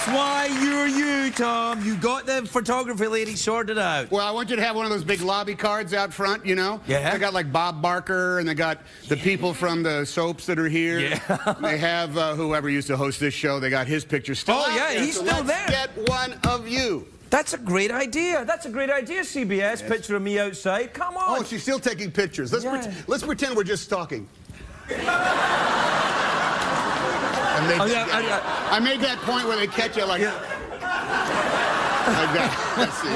That's why you're you, Tom. You got the photography lady sorted out. Well, I want you to have one of those big lobby cards out front, you know? Yeah. They got like Bob Barker, and they got the people from the soaps that are here. Yeah. They have whoever used to host this show. They got his picture still out yeah, there, he's so still let's there. Get one of you. That's a great idea. That's a great idea, CBS. Yes. Picture of me outside. Come on. Oh, she's still taking pictures. Let's pretend we're just talking. I made that point where they catch you like... Yeah. Let's see.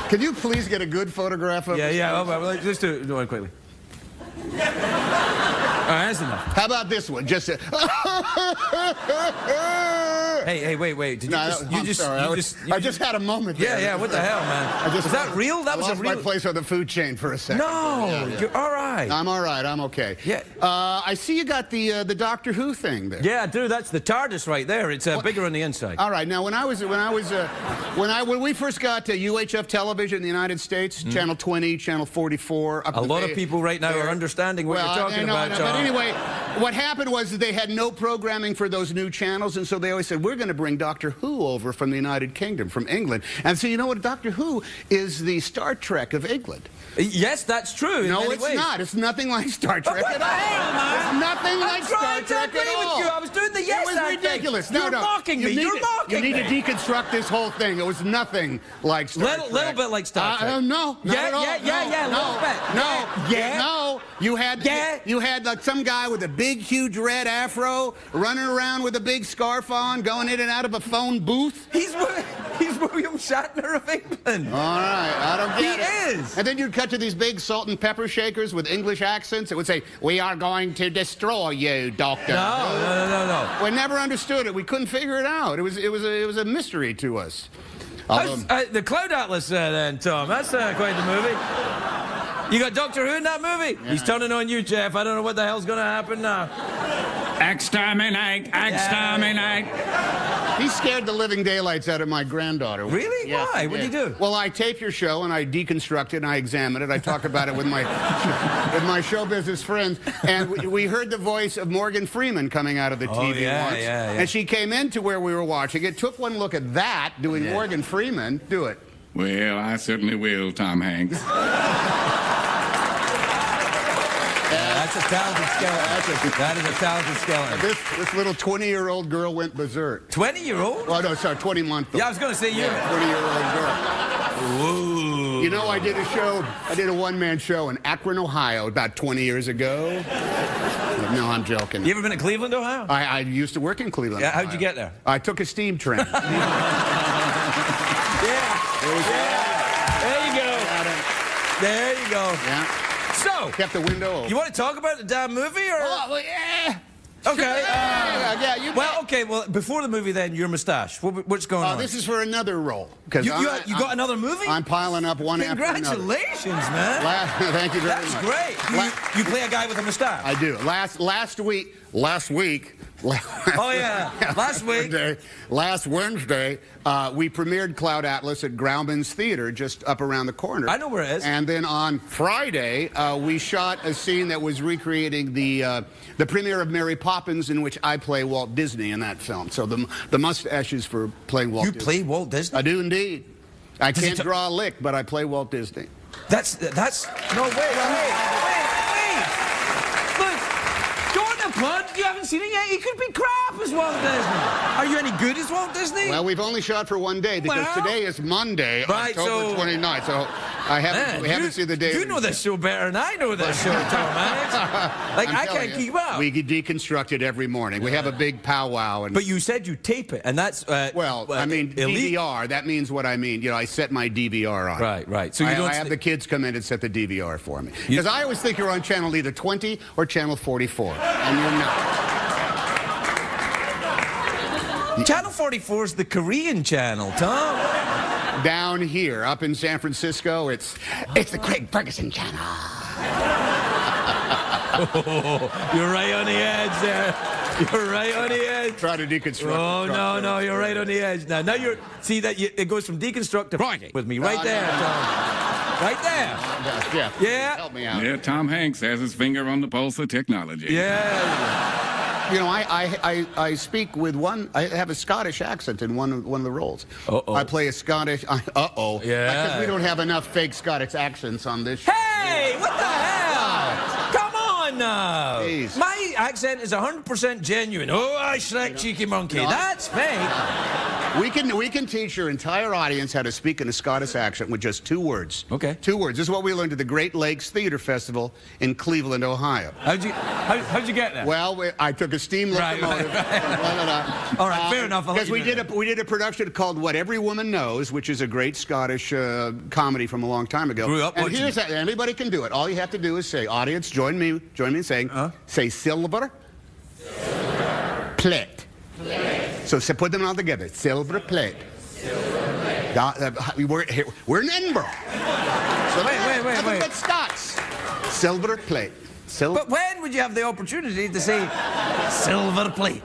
Can you please get a good photograph of us? Yeah. Well, just do one quickly. All right, that's enough. How about this one? Just Hey, wait. Did I just had a moment there. Yeah, what the hell, man? Was that real? That was a real... my place on the food chain for a second. No, Yeah. You're all right. I'm all right. I'm okay. Yeah. I see you got the Doctor Who thing there. Yeah, dude, that's the TARDIS right there. It's bigger on the inside. All right. Now, when we first got to UHF television in the United States, Channel 20, Channel 44. A lot of people right now are understanding what you're talking about, John. But anyway, what happened was that they had no programming for those new channels, and so they always said, we're going to bring Doctor Who over from the United Kingdom, from England. And so you know what? Doctor Who is the Star Trek of England. Yes, that's true. No, it's not. It's nothing like Star Trek at all. Hell, man? It's nothing like Star Trek at all. With you. I was doing the yes. It was ridiculous. You're mocking me. You're mocking me. You need to deconstruct this whole thing. It was nothing like Star Trek. Little bit like Star Trek. No, not at all. Yeah, a little bit. No. You had like some guy with a big, huge red afro running around with a big scarf on, going in and out of a phone booth. He's William Shatner of England. All right, I don't get it. He is. And then you'd cut to these big salt and pepper shakers with English accents. It would say, "We are going to destroy you, Doctor." No. We never understood it. We couldn't figure it out. It was a mystery to us. The Cloud Atlas, then, Tom. That's quite the movie. You got Doctor Who in that movie? Yeah. He's turning on you, Jeff. I don't know what the hell's going to happen now. Exterminate! He scared the living daylights out of my granddaughter. Really? Yes, why? What did he do? Well, I tape your show and I deconstruct it and I examine it. I talk about it with my show business friends. And we heard the voice of Morgan Freeman coming out of the TV once. Yeah. And she came into where we were watching it, took one look at that, doing Morgan Freeman. Do it. Well, I certainly will, Tom Hanks. That's a talented skeleton. That is a talented skeleton. This little 20-year-old girl went berserk. 20-year-old? Oh, no, sorry, 20-month-old. Yeah, I was going to say you. 20-year-old girl. Ooh. You know, I did a one-man show in Akron, Ohio about 20 years ago. No, I'm joking. You ever been to Cleveland, Ohio? I used to work in Cleveland. Yeah, how'd you get there? I took a steam train. There you go. Yeah. So, Kept the window open. You want to talk about the damn movie, or? Oh, well, yeah. Okay. Well, before the movie, then, your mustache. What's going on? This is for another role. You got another movie? I'm piling up one after another. Congratulations, man. Thank you very much. That's great. You play a guy with a mustache. I do. Last week. Oh, yeah. Last Wednesday, we premiered Cloud Atlas at Grauman's Theater, just up around the corner. I know where it is. And then on Friday, we shot a scene that was recreating the premiere of Mary Poppins, in which I play Walt Disney in that film. So the mustache is for playing Walt Disney. You play Walt Disney? I do indeed. I can't draw a lick, but I play Walt Disney. That's no, wait. Bud, you haven't seen it yet? He could be crap as Walt Disney. Are you any good as Walt Disney? Well, we've only shot for one day because today is Monday, October 29th. So we haven't seen the day. You know this show better than I know this show, Tom Hanks. Like, I can't keep up. We deconstruct it every morning. We have a big powwow. But you said you tape it, and that's I mean DVR. That means what I mean. You know, I set my DVR on. Right. So I have the kids come in and set the DVR for me because I always think you're on channel either 20 or channel 44, and you're not. Channel 44 is the Korean channel, Tom. Down here, up in San Francisco, it's the Craig Ferguson channel. You're right on the edge there. You're right on the edge. Try to deconstruct. Oh, no, you're right on the edge now. Now it goes from deconstruct to Friday with me right there, Tom. Right there. Yeah. Help me out. Yeah, Tom Hanks has his finger on the pulse of technology. Yeah. You know, I speak with one. I have a Scottish accent in one of the roles. Uh-oh. I play a Scottish. Uh-oh. Yeah. Because we don't have enough fake Scottish accents on this show. Hey, what the hell? Come on now. Please. My accent is 100% genuine. Oh, I Shrek, cheeky monkey. No. That's fake. We can teach your entire audience how to speak in a Scottish accent with just 2 words. Okay. 2 words. This is what we learned at the Great Lakes Theater Festival in Cleveland, Ohio. How'd you get that? Well, I took a steam locomotive. All right, fair enough. Because we did a production called What Every Woman Knows, which is a great Scottish comedy from a long time ago. Grew up and watching here's it. anybody can do it. All you have to do is say, audience, join me in saying, say silver plate. So put them all together. Silver plate. We're in Edinburgh. So Wait. But Scots. Silver plate. But when would you have the opportunity to say silver plate?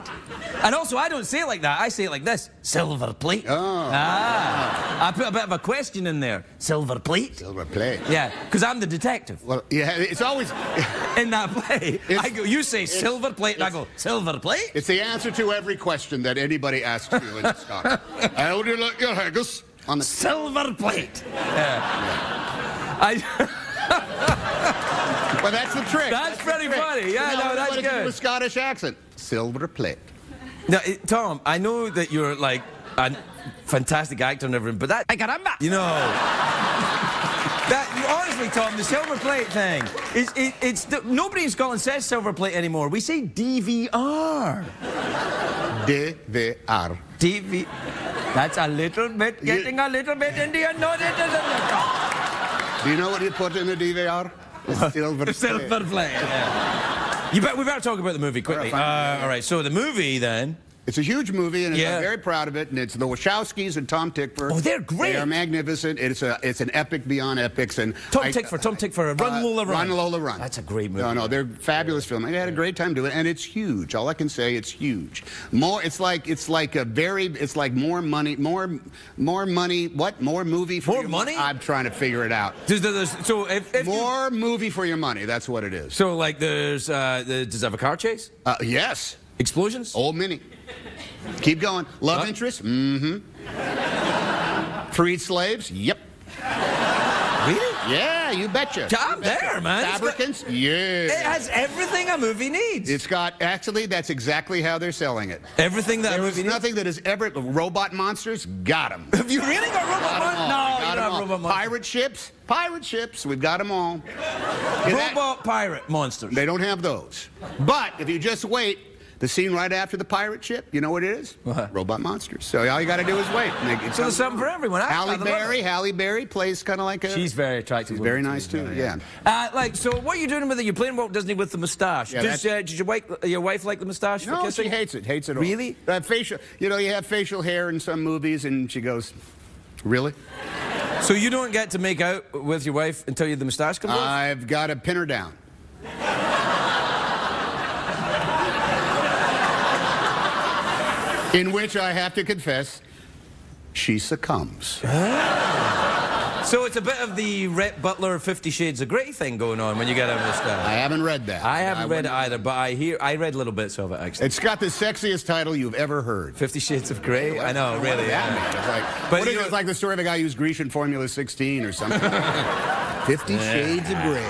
And also, I don't say it like that. I say it like this. Silver plate. Oh. I put a bit of a question in there. Silver plate? Silver plate. Yeah, because I'm the detective. Well, yeah, it's always... In that play, I go, you say silver plate, and I go, silver plate? It's the answer to every question that anybody asks you in Scotland. How do you like your haggis? On the Silver plate. Well, that's the trick. That's pretty funny. Yeah, no, that's good. good. With a Scottish accent. Silver plate. Now, Tom, I know that you're like a fantastic actor and everything, but that, you know, honestly, Tom, the silver plate thing, nobody in Scotland says silver plate anymore. We say DVR. DVR. That's a little bit, getting a little bit Indian. No, it isn't. Do you know what you put in a DVR? A silver plate. Silver plate. Yeah. We better talk about the movie quickly. All right, so the movie then. It's a huge movie, and I'm very proud of it. And it's the Wachowskis and Tom Tykwer. Oh, they're great. They are magnificent. It's an epic beyond epics. And Tom Tykwer, Run Lola Run. Run Lola Run. That's a great movie. No, they're fabulous film. I had a great time doing it, and it's huge. All I can say, it's huge. It's like more money. What? More movie for more money? I'm trying to figure it out. So if more movie for your money. That's what it is. So like does it have a car chase? Yes. Explosions? Old Mini. Keep going. Love interest? Mm-hmm. Freed slaves? Yep. Really? Yeah, you betcha. I'm there, man. Fabricants? Yeah. It has everything a movie needs. It's got, actually, that's exactly how they're selling it. Everything that a movie needs? Nothing that has ever, robot monsters, got them. Have you really got robot monsters? No, you don't have robot monsters. Pirate ships? Pirate ships, we've got them all. Robot pirate monsters. They don't have those. But if you just wait, the scene right after the pirate ship, you know what it is? What? Robot monsters. So all you got to do is wait. So there's something for everyone. Halle Berry plays kind of like a... She's very attractive. She's very nice, too, yeah. So what are you doing with it? You're playing Walt Disney with the moustache. Yeah, did your wife like the moustache for kissing? No, she hates it. Hates it all. Really? Facial, you have facial hair in some movies, and she goes, really? So you don't get to make out with your wife until the moustache comes off? I've got to pin her down. In which I have to confess, she succumbs. So it's a bit of the Rhett Butler 50 Shades of Grey thing going on when you get a moustache. I haven't read that. I haven't read it either, but I read little bits of it, actually. It's got the sexiest title you've ever heard. 50 Shades of Grey? I know, really. It's like the story of a guy who's Grecian Formula 16 or something. 50 Shades of Grey.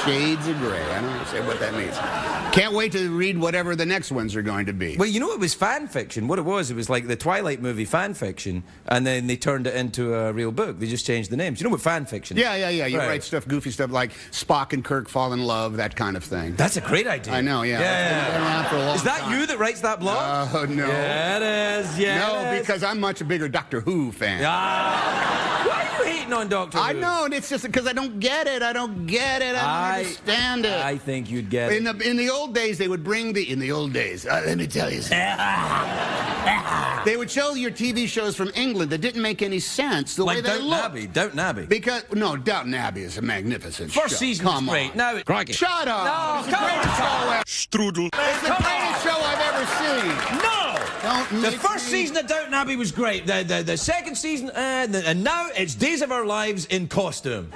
50 Shades of Grey. I don't understand what that means. Can't wait to read whatever the next ones are going to be. Well, it was fan fiction. What it was like the Twilight movie fan fiction, and then they turned it into a real book. They just changed the names. You know what fan fiction is? Yeah. You write stuff, goofy stuff like Spock and Kirk fall in love, that kind of thing. That's a great idea. I know, yeah. It's been around for a long Is that time. you that writes that blog? Oh, no. Yeah, it is. Yeah, no, because I'm much a bigger Doctor Who fan. Why are you hating on Doctor Who? I know, and it's just because I don't get it. I don't understand it. I think you'd get it. In the old days, they would bring let me tell you something. They would show your TV shows from England that didn't make any sense the way they looked. Downton Abbey. Because, no, Downton Abbey is a magnificent show. First season was great. Now it's... Crikey. Shut up. No, It's the greatest show ever. Strudel. It's the greatest show I've ever seen. No! The first season of Downton Abbey was great. The second season, and now it's Days of Our Lives in costume.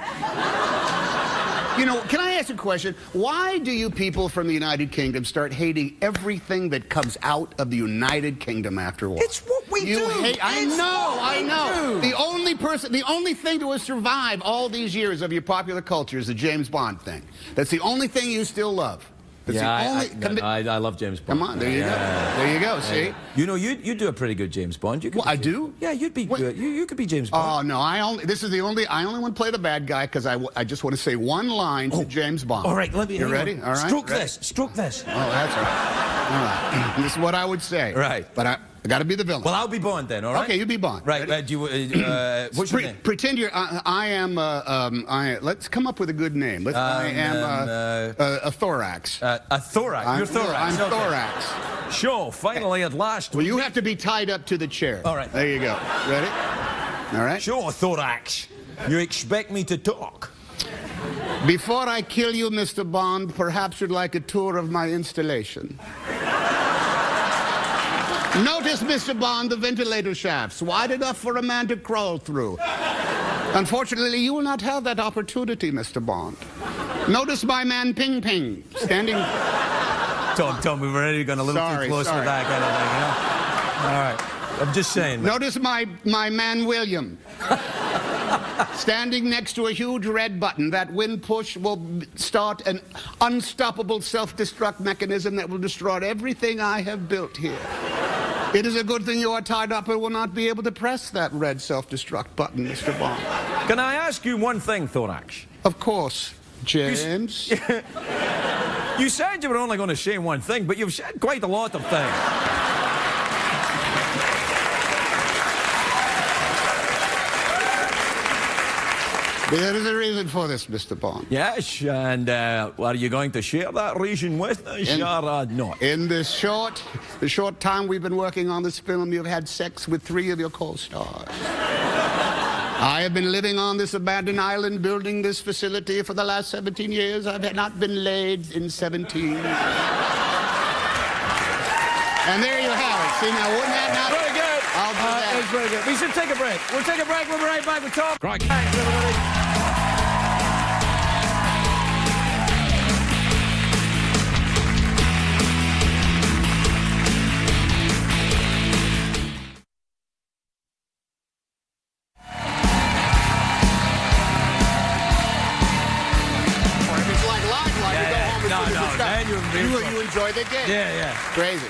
You know, can I ask a question? Why do you people from the United Kingdom start hating everything that comes out of the United Kingdom after a while? It's what we do. I know. The only thing to have survived all these years of your popular culture is the James Bond thing. That's the only thing you still love. That's I love James Bond. Come on, there you go. There you go, see? You know, you do a pretty good James Bond. You could I do? Yeah, you'd be good. You could be James Bond. Oh, no, I only want to play the bad guy because I just want to say one line to James Bond. All right, let me... You ready? All right. Stroke this. Stroke this. Oh, that's right. All right. This is what I would say. Right. But I got to be the villain. Well, I'll be Bond then, all right? Okay, you be Bond. Right. Do you, what's your name? Pretend you're... let's come up with a good name. I am a thorax. A thorax. You're thorax. I'm thorax. Sure, finally at last. Well, you have to be tied up to the chair. All right. There you go. Ready? All right. Sure, thorax. You expect me to talk? Before I kill you, Mr. Bond, perhaps you'd like a tour of my installation. Notice, Mr. Bond, the ventilator shafts, wide enough for a man to crawl through. Unfortunately, you will not have that opportunity, Mr. Bond. Notice my man Ping Ping, standing... Tom, we've already gone a little too close to that kind of thing, you know? All right. I'm just saying. Notice my man William. Standing next to a huge red button. That wind push will start an unstoppable self-destruct mechanism that will destroy everything I have built here. It is a good thing you are tied up and will not be able to press that red self-destruct button, Mr. Bond. Can I ask you one thing, Thorax? Of course, James. You said you were only going to say one thing, but you've said quite a lot of things. There is a reason for this, Mr. Bond. Yes, and are you going to share that reason with us or not? In the short time we've been working on this film, you've had sex with 3 of your co-stars. I have been living on this abandoned island, building this facility for the last 17 years. I've not been laid in 17. And there you have it. See, now, wouldn't that not... Very good. I'll do that. It's very good. We should take a break. We'll take a break. We'll be right back with Tom. Craig. Thanks, everybody. You enjoy the game. Yeah. Crazy.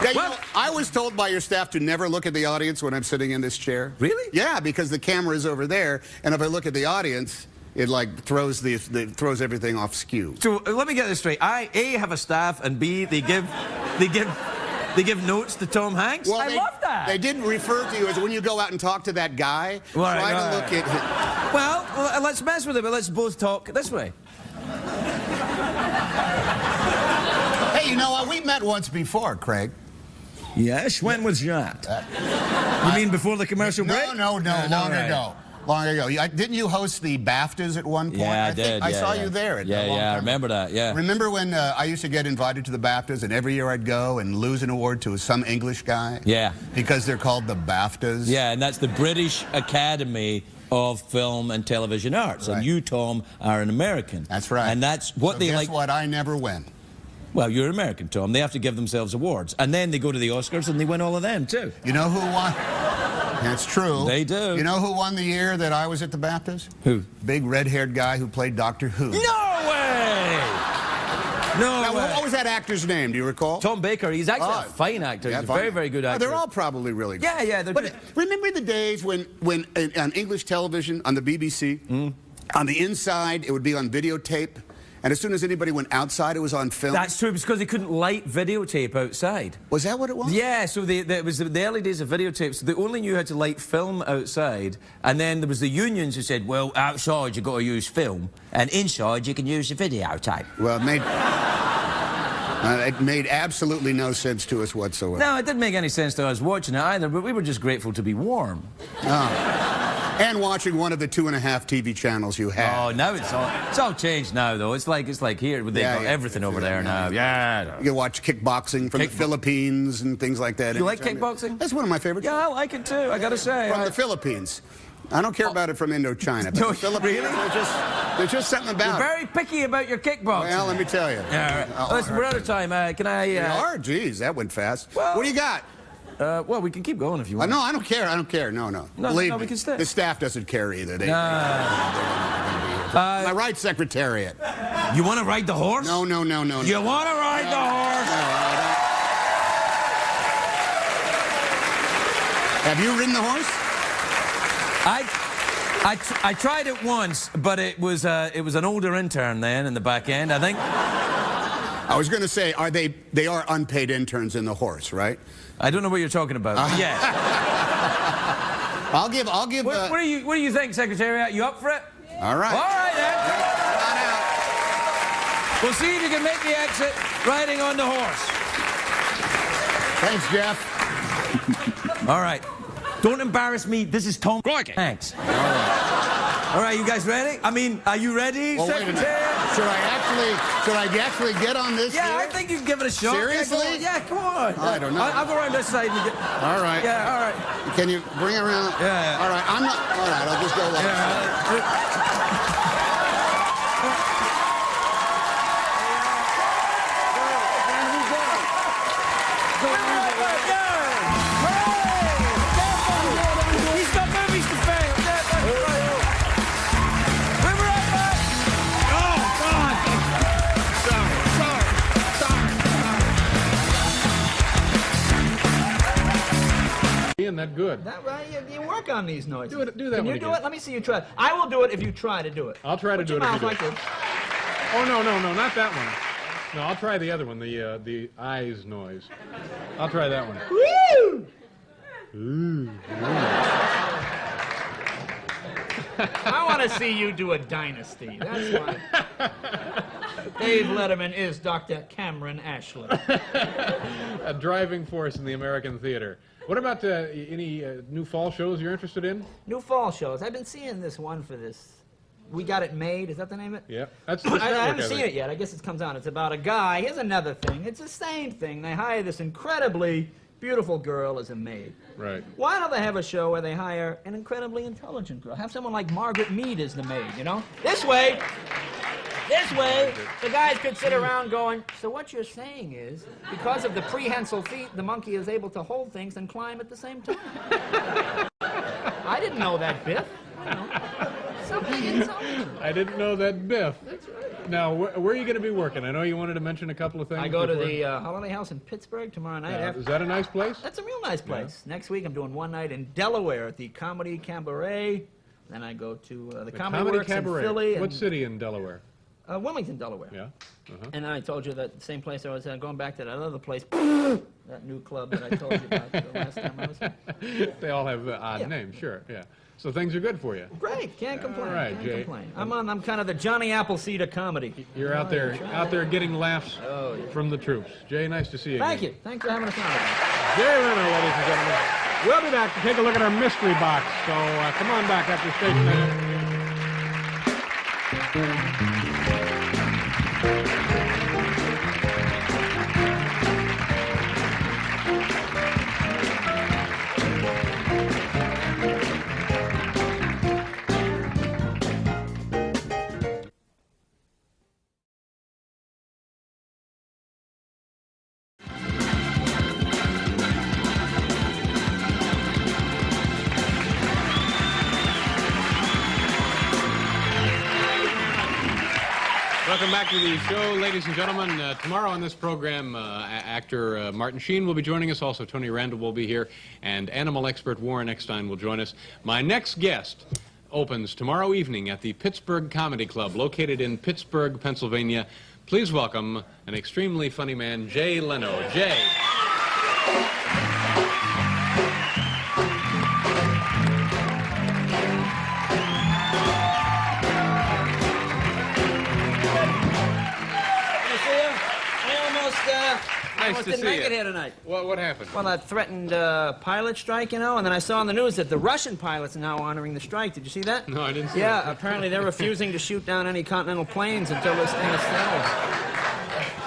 Yeah, you Well- know, I was told by your staff to never look at the audience when I'm sitting in this chair. Really? Yeah, because the camera is over there, and if I look at the audience, it like throws everything off skew. So let me get this straight. I A, have a staff, and B, they give notes to Tom Hanks. Well, I love that. They didn't refer to you as when you go out and talk to that guy. Right, try to right. look at him. Well, let's mess with it, but let's both talk this way. Hey, you know what? We met once before, Craig. Yes? When was that? You mean before the commercial break? No, long ago. Long ago. Didn't you host the BAFTAs at one point? Yeah, I did. I saw you there. I remember that, yeah. Remember when I used to get invited to the BAFTAs, and every year I'd go and lose an award to some English guy? Yeah. Because they're called the BAFTAs? Yeah, and that's the British Academy of Film and Television Arts. Right. And you, Tom, are an American. That's right. And that's what they like. Guess what? I never win. Well, you're American, Tom. They have to give themselves awards. And then they go to the Oscars and they win all of them, too. You know who won? That's true. They do. You know who won the year that I was at the BAFTAs? Who? Big red-haired guy who played Doctor Who. No way! Now, what was that actor's name? Do you recall? Tom Baker. He's actually a fine actor. He's a very, very good actor. They're all probably really good. Yeah, they're But good. remember the days when on English television, on the BBC, on the inside, it would be on videotape, and as soon as anybody went outside, it was on film? That's true, because they couldn't light videotape outside. Was that what it was? Yeah, so it was the early days of videotape, so they only knew how to light film outside, and then there was the unions who said, well, outside you've got to use film, and inside you can use the videotape. Well, it made absolutely no sense to us whatsoever. No, it didn't make any sense to us watching it either, but we were just grateful to be warm. And watching one of the 2.5 TV channels you have. Oh, now it's all changed now, though. It's like here, they've got everything over there now. Yeah. You can watch kickboxing from the Philippines and things like that. You like kickboxing? That's one of my favorites. Yeah, I like it too, I gotta say. From the Philippines. I don't care about it from Indochina. But the Philippines, there's just something about You're it. very picky about your kickboxing. Well, let me tell you. Yeah, all right. Listen, we're out of time. Can I... We are? Geez, that went fast. Well- What do you got? well, we can keep going if you want. No, I don't care. I don't care. No. Believe me, we can stay. the staff doesn't care either. They, Nah. my right, Secretariat. You want to ride the horse? No. You want to ride the horse? No, I don't. Have you ridden the horse? I tried it once, but it was an older intern then in the back end, I think. I was going to say, they are unpaid interns in the horse, right? I don't know what you're talking about. Yeah. I'll give. What do you think, Secretariat? You up for it? All right. All right, then. Come on out. We'll see if you can make the exit riding on the horse. Thanks, Jeff. All right. Don't embarrass me. This is Tom. Thanks. All right, you guys ready? I mean, are you ready, Well, wait a minute. Secretariat? Should I actually get on this? Yeah, here? I think you can give it a shot. Seriously? Yeah, come on. I don't know. I'll go around this side. And get... All right. Yeah, all right. Can you bring it around? Yeah. All right. I'm not. All right. I'll just go. He's got movies to film. We'll be right back. Oh, God. Isn't that good? That right? You work on these noises. Do that Can one you do again. it? Let me see you try. I will do it if you try to do it. I'll try to Put do your it if you mouth do like it. this. Oh, no, not that one. No, I'll try the other one, the eyes noise. I'll try that one. Woo! Ooh. I want to see you do a dynasty. That's why. Dave Letterman is Dr. Cameron Ashley. A driving force in the American theater. What about any new fall shows you're interested in? New fall shows. I've been seeing this one for this. We Got It Made. Is that the name of it? Yeah, that's I network, haven't seen think. it yet. I guess it comes on. It's about a guy. Here's another thing. It's the same thing. They hire this incredibly beautiful girl as a maid. Right. Why don't they have a show where they hire an incredibly intelligent girl? Have someone like Margaret Mead as the maid, you know? This way, the guys could sit around going, so what you're saying is, because of the prehensile feet, the monkey is able to hold things and climb at the same time. I didn't know that, Biff. You know, something intelligent. I didn't know that, Biff. That's right. Now, where are you going to be working? I know you wanted to mention a couple of things. I go to before. the Holiday House in Pittsburgh tomorrow night. Is that a nice place? That's a real nice place. Next week, I'm doing one night in Delaware at the Comedy Cabaret. Then I go to the Comedy Works Cabaret. in Philly. What and, city in Delaware? Wilmington, Delaware. Yeah. And I told you that same place I was at, going back to that other place, that new club that I told you about the last time I was here. They all have odd Yeah. names, sure. Yeah. So things are good for you. Great, can't complain. All right, can't Jay. complain. I'm kind of the Johnny Appleseed of comedy. You're out there getting laughs Oh, yeah. from the troops. Jay, nice to see you. Thank again. you. Thanks for having us on. Jay Leno, ladies and gentlemen. We'll be back to take a look at our mystery box. So come on back after station minutes. Welcome back to the show, ladies and gentlemen. Tomorrow on this program, actor Martin Sheen will be joining us. Also, Tony Randall will be here, and animal expert Warren Eckstein will join us. My next guest opens tomorrow evening at the Pittsburgh Comedy Club, located in Pittsburgh, Pennsylvania. Please welcome an extremely funny man, Jay Leno. Jay. I almost didn't make it here tonight. What happened? Well, that threatened pilot strike, you know, and then I saw on the news that the Russian pilots are now honoring the strike. Did you see that? No, I didn't see Yeah, apparently they're refusing to shoot down any continental planes until this thing is settled.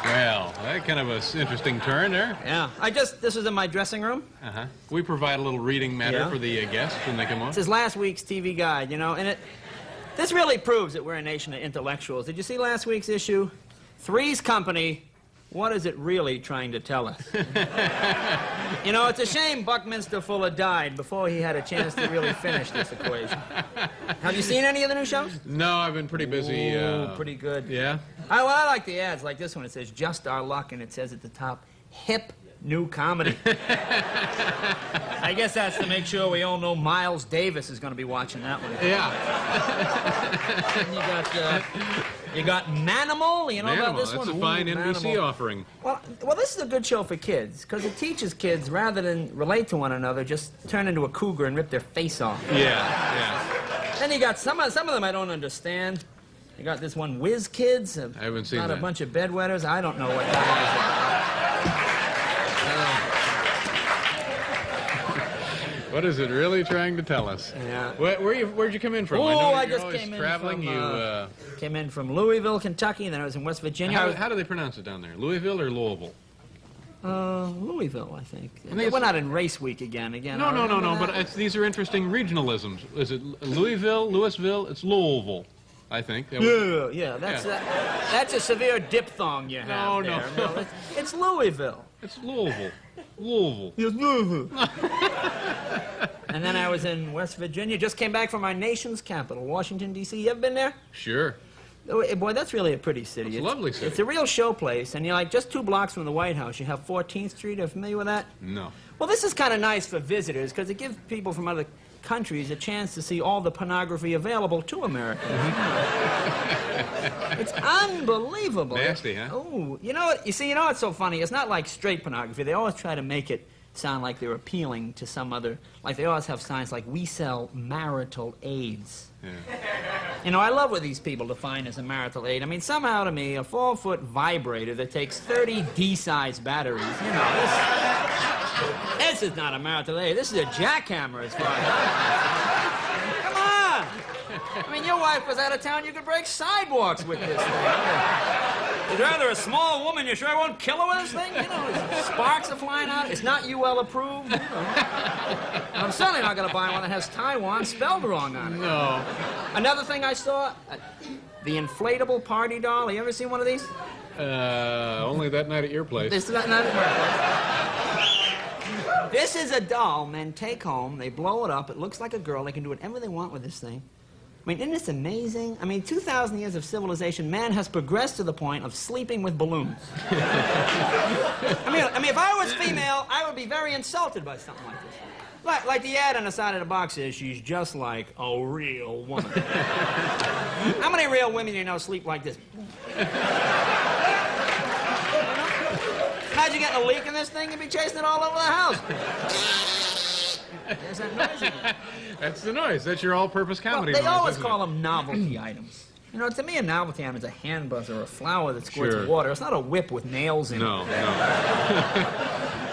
Yeah, Well, that kind of an interesting turn there. Yeah. This was in my dressing room. Uh-huh. We provide a little reading matter Yeah. for the guests when they come on. This is last week's TV guide, you know, and this really proves that we're a nation of intellectuals. Did you see last week's issue? Three's Company, what is it really trying to tell us? You know, it's a shame Buckminster Fuller died before he had a chance to really finish this equation. Have you seen any of the new shows? No, I've been pretty busy. Ooh, pretty good. Yeah? I like the ads, like this one. It says, "Just Our Luck," and it says at the top, "Hip new comedy." I guess that's to make sure we all know Miles Davis is going to be watching that one. Yeah. You got Manimal. You know about this that's one? a fine NBC Manimal. offering. Well, this is a good show for kids because it teaches kids rather than relate to one another, just turn into a cougar and rip their face off. Yeah. Then you got some of them I don't understand. You got this one, Whiz Kids. I haven't seen Not that. a bunch of bedwetters. I don't know what that What is it really trying to tell us? Yeah. Where'd you come in from? Oh, I know I you're just always came in traveling. from, came in from Louisville, Kentucky, and then I was in West Virginia. How do they pronounce it down there? Louisville or Louisville? Louisville, I think. it's- We're not in race week again. No. But these are interesting regionalisms. Is it Louisville, Louisville? It's Louisville, I think. Yeah. That's a severe diphthong you have No. there. No, it's Louisville. It's Louisville. Louisville. Yes, Louisville. And then I was in West Virginia. Just came back from our nation's capital, Washington, D.C. You ever been there? Sure. Oh, boy, that's really a pretty city. It's a lovely city. It's a real show place, and you're like just 2 blocks from the White House. You have 14th Street. Are you familiar with that? No. Well, this is kind of nice for visitors because it gives people from other countries a chance to see all the pornography available to Americans. It's unbelievable. Nasty, huh? Oh, you know what? You know what's so funny? It's not like straight pornography. They always try to make it sound like they're appealing to some other. Like they always have signs like "We sell marital aids." Yeah. You know, I love what these people define as a marital aid. I mean, somehow to me, a 4-foot vibrator that takes 30 D-sized batteries, you know, this is not a marital aid. This is a jackhammer as far as I'm concerned. Come on! I mean, your wife was out of town, you could break sidewalks with this thing. You'd rather a small woman, you sure I won't kill her with this thing? You know, sparks are flying out. It's not UL approved. You know. I'm certainly not going to buy one that has Taiwan spelled wrong on it. No. Another thing I saw, the inflatable party doll. You ever seen one of these? Only that night at your place. This is not This is a doll men take home. They blow it up. It looks like a girl. They can do whatever they want with this thing. I mean, isn't this amazing? I mean, 2,000 years of civilization, man has progressed to the point of sleeping with balloons. I mean, if I was female, I would be very insulted by something like this. Like the ad on the side of the box says, she's just like a real woman. How many real women you know sleep like this? Imagine getting a leak in this thing, you'd be chasing it all over the house. There's that noise again. That's the noise. That's your all-purpose comedy Well, they noise, always isn't call it? them novelty items. You know, to me, a novelty item is a hand buzzer or a flower that squirts Sure. water. It's not a whip with nails in it. No.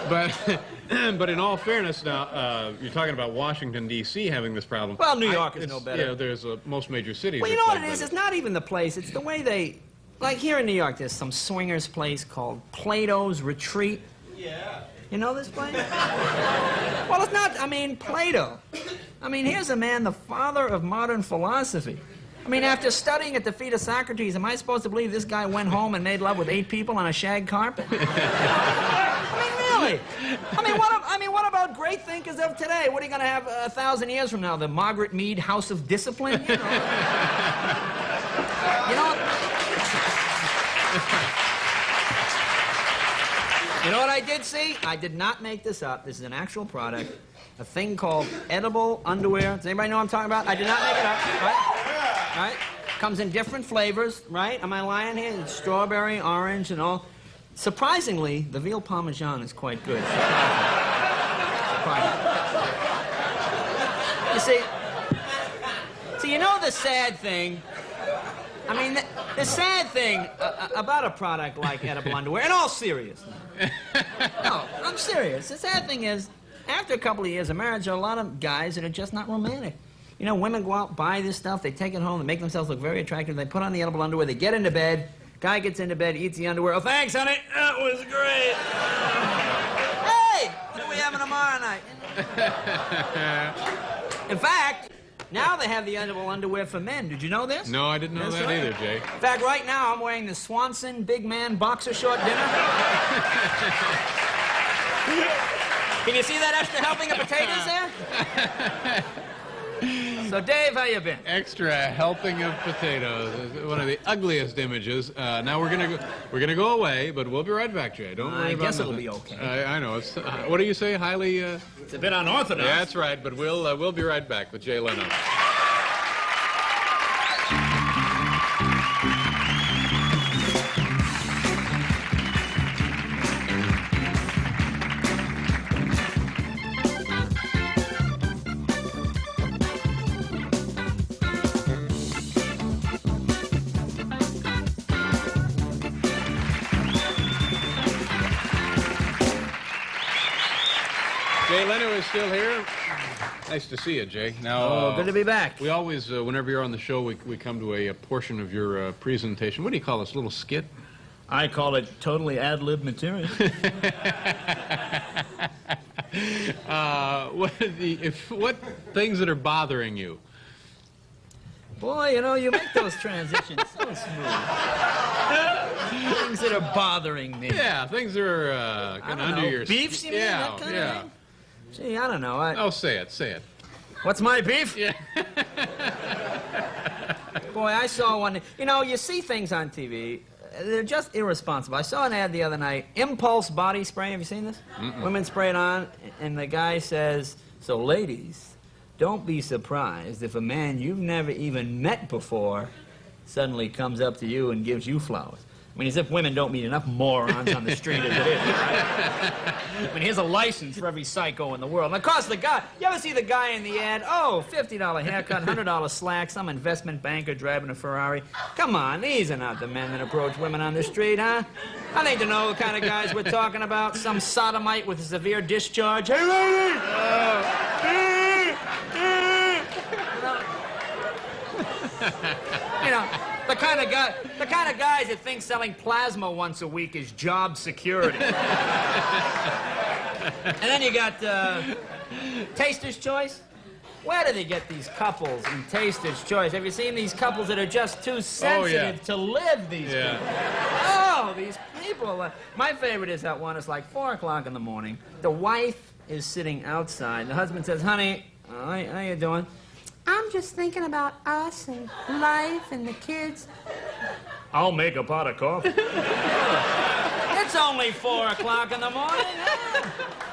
But in all fairness, now you're talking about Washington D.C. having this problem. Well, New York is no better. Yeah, there's most major cities. Well, you it's know what like it is? that. It's not even the place. It's the way they... Like here in New York, there's some swingers place called Plato's Retreat. Yeah. You know this place? Well, it's not... I mean, Plato. I mean, here's a man, the father of modern philosophy. I mean, after studying at the feet of Socrates, am I supposed to believe this guy went home and made love with 8 people on a shag carpet? I mean, really? I mean, what about great thinkers of today? What are you going to have 1,000 years from now? The Margaret Mead House of Discipline? You know? You know You know what I did see? I did not make this up. This is an actual product. A thing called edible underwear. Does anybody know what I'm talking about? I did not make it up. Right? Right? Comes in different flavors, right? Am I lying here? It's strawberry, orange, and all. Surprisingly, the veal parmesan is quite good. Surprisingly. You see, you know the sad thing? I mean, the sad thing about a product like edible underwear, in all seriousness. No, I'm serious. The sad thing is, after a couple of years of marriage, there are a lot of guys that are just not romantic. You know, women go out, buy this stuff, they take it home, they make themselves look very attractive, they put on the edible underwear, they get into bed. A Guy gets into bed, eats the underwear. Oh, thanks, honey. That was great. Hey, what are we having tomorrow night? In fact, now they have the edible underwear for men. Did you know this? No, I didn't know that either, Jay. In fact, right now I'm wearing the Swanson Big Man Boxer Short dinner. Can you see that extra helping of potatoes there? So, Dave, how you been? Extra helping of potatoes. One of the ugliest images. Now we're gonna go away, but we'll be right back, Jay. Don't worry about I guess it'll nothing. be okay. I know. It's what do you say? Highly. It's a bit unorthodox. Yeah, that's right. But we'll be right back with Jay Leno. Jay Leno is still here. Nice to see you, Jay. Now, good to be back. We always, whenever you're on the show, we come to a portion of your presentation. What do you call this, little skit? I call it totally ad-lib material. What things that are bothering you? Boy, you know, you make those transitions so smooth. Things that are bothering me. Yeah, things that are kind of under your skin. Beefs, you mean? Yeah, That kind yeah. of thing? Gee, I don't know. Oh, say it, say it. What's my beef? Yeah. Boy, I saw one. You know, you see things on TV. They're just irresponsible. I saw an ad the other night. Impulse body spray. Have you seen this? Women spray it on, and the guy says, "So, ladies, don't be surprised if a man you've never even met before suddenly comes up to you and gives you flowers." I mean, as if women don't meet enough morons on the street as it is, right? I mean, here's a license for every psycho in the world. And of course, the guy, you ever see the guy in the ad? Oh, $50 haircut, $100 slack, some investment banker driving a Ferrari. Come on, these are not the men that approach women on the street, huh? I need to know the kind of guys we're talking about. Some sodomite with a severe discharge. Hey, lady! You know, the kind of guys that think selling plasma once a week is job security. And then you got Taster's Choice. Where do they get these couples in Taster's Choice? Have you seen these couples that are just too sensitive to live, these people? Oh, these people. My favorite is that one. It's like 4 o'clock in the morning. The wife is sitting outside. The husband says, "Honey, how you doing?" "I'm just thinking about us and life and the kids." "I'll make a pot of coffee." It's only 4 o'clock in the morning. Huh?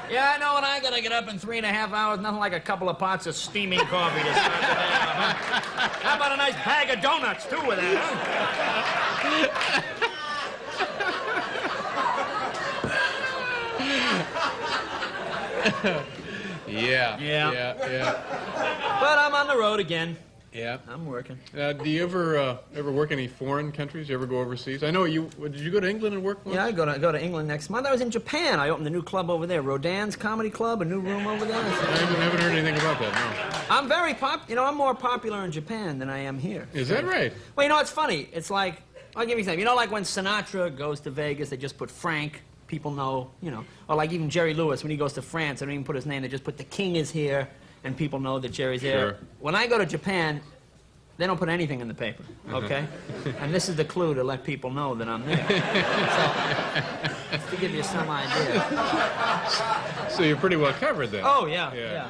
Yeah, I know, and I gotta get up in 3.5 hours. Nothing like a couple of pots of steaming coffee to start the day off, huh? How about a nice bag of donuts, too, with that, huh? Yeah. But I'm on the road again. Yeah. I'm working. Do you ever work any foreign countries? You ever go overseas? I know you. Did you go to England and work once? Yeah, I go to England next month. I was in Japan. I opened a new club over there, Rodin's Comedy Club, a new room over there. I haven't heard anything about that. No. I'm very I'm more popular in Japan than I am here. Is that right? Well, you know, it's funny. It's like, I'll give you an example. You know, like when Sinatra goes to Vegas, they just put Frank. People know, you know. Or like even Jerry Lewis, when he goes to France, they don't even put his name. They just put "The King is here," and people know that Jerry's there. When I go to Japan, they don't put anything in the paper, okay? And this is the clue to let people know that I'm there. So, to give you some idea. So you're pretty well covered then. Oh, yeah.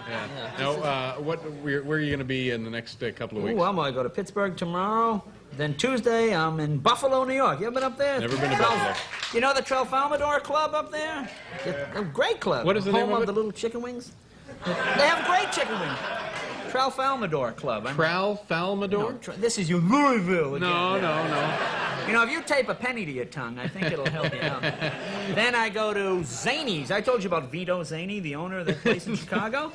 Now, where are you going to be in the next couple of weeks? Well, I'm going to go to Pittsburgh tomorrow. Then Tuesday, I'm in Buffalo, New York. You ever been up there? Never been to Buffalo. You know the Tralfamadore Club up there? A great club. What is the name Home of of it? the little chicken wings. They have great chicken wings. Tralfamadore Club. Tralfamadore? No, this is your Louisville again. No. You know, if you tape a penny to your tongue, I think it'll help you out. Then I go to Zany's. I told you about Vito Zany, the owner of that place in Chicago.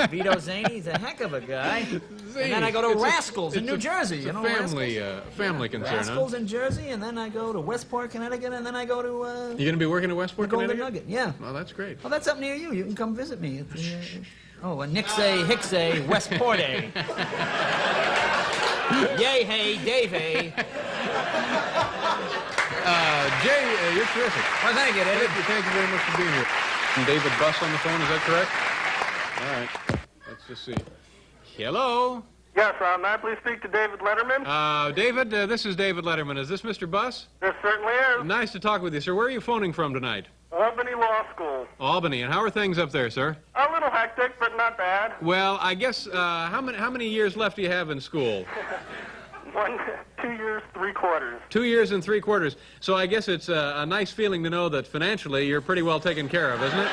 Vito Zany's a heck of a guy. And then I go to Rascals in New Jersey. It's you know, family concern, Rascals in Jersey, and then I go to Westport, Connecticut, and then I go to You're going to be working in Westport, Golden Connecticut? Nugget. Yeah. Well, that's great. Well, that's up near you. You can come visit me. Nixay, Hicksay, Westporte. Yay, hey, Dave, hey. Jay, you're terrific. Well, thank you, David. Thank you very much for being here. And David Buss on the phone, is that correct? All right. Let's just see. Hello? Yes, may I please speak to David Letterman? David, this is David Letterman. Is this Mr. Buss? This certainly is. Nice to talk with you, sir. Where are you phoning from tonight? Albany Law School. Albany. And how are things up there, sir? A little hectic, but not bad. Well, I guess, how many years left do you have in school? 2 years, 3/4. 2 years and 3/4. So I guess it's a nice feeling to know that financially you're pretty well taken care of, isn't it?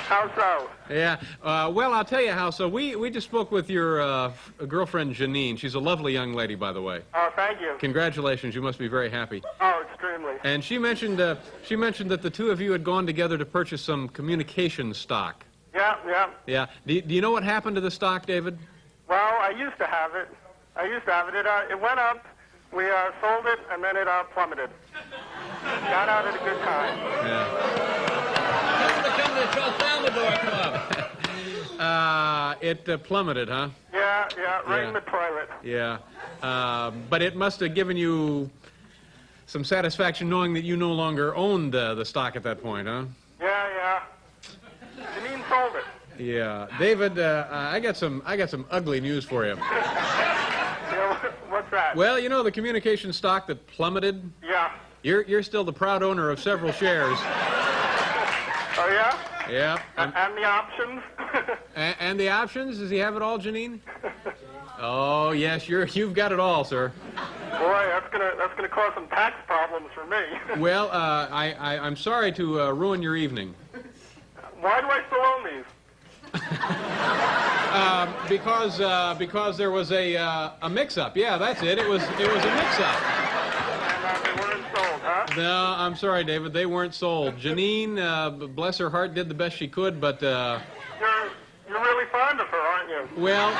How so? Yeah. Well, I'll tell you how. So we just spoke with your girlfriend, Janine. She's a lovely young lady, by the way. Oh, thank you. Congratulations. You must be very happy. Oh, extremely. And she mentioned that the two of you had gone together to purchase some communication stock. Yeah. Yeah. Do you know what happened to the stock, David? Well, I used to have it. It went up. We sold it, and then it plummeted. Got out at a good time. Yeah. Come to the Trafalgar Club. It plummeted, huh? Yeah, right Yeah. in the toilet. Yeah. But it must have given you some satisfaction knowing that you no longer owned the stock at that point, huh? Yeah. Janine sold it. Yeah. David, I got some ugly news for you. Yeah, what's that? Well, you know the communication stock that plummeted? Yeah. You're still the proud owner of several shares. Oh, yeah? Yeah. And the options? And the options? Does he have it all, Janine? Oh, yes, you've got it all, sir. Boy, that's gonna cause some tax problems for me. Well, I'm sorry to ruin your evening. Why do I still own these? Because there was a mix-up. Yeah, that's it. It was a mix-up. And they weren't sold, huh? No, I'm sorry, David. They weren't sold. Janine, bless her heart, did the best she could, but You're really fond of her, aren't you? well.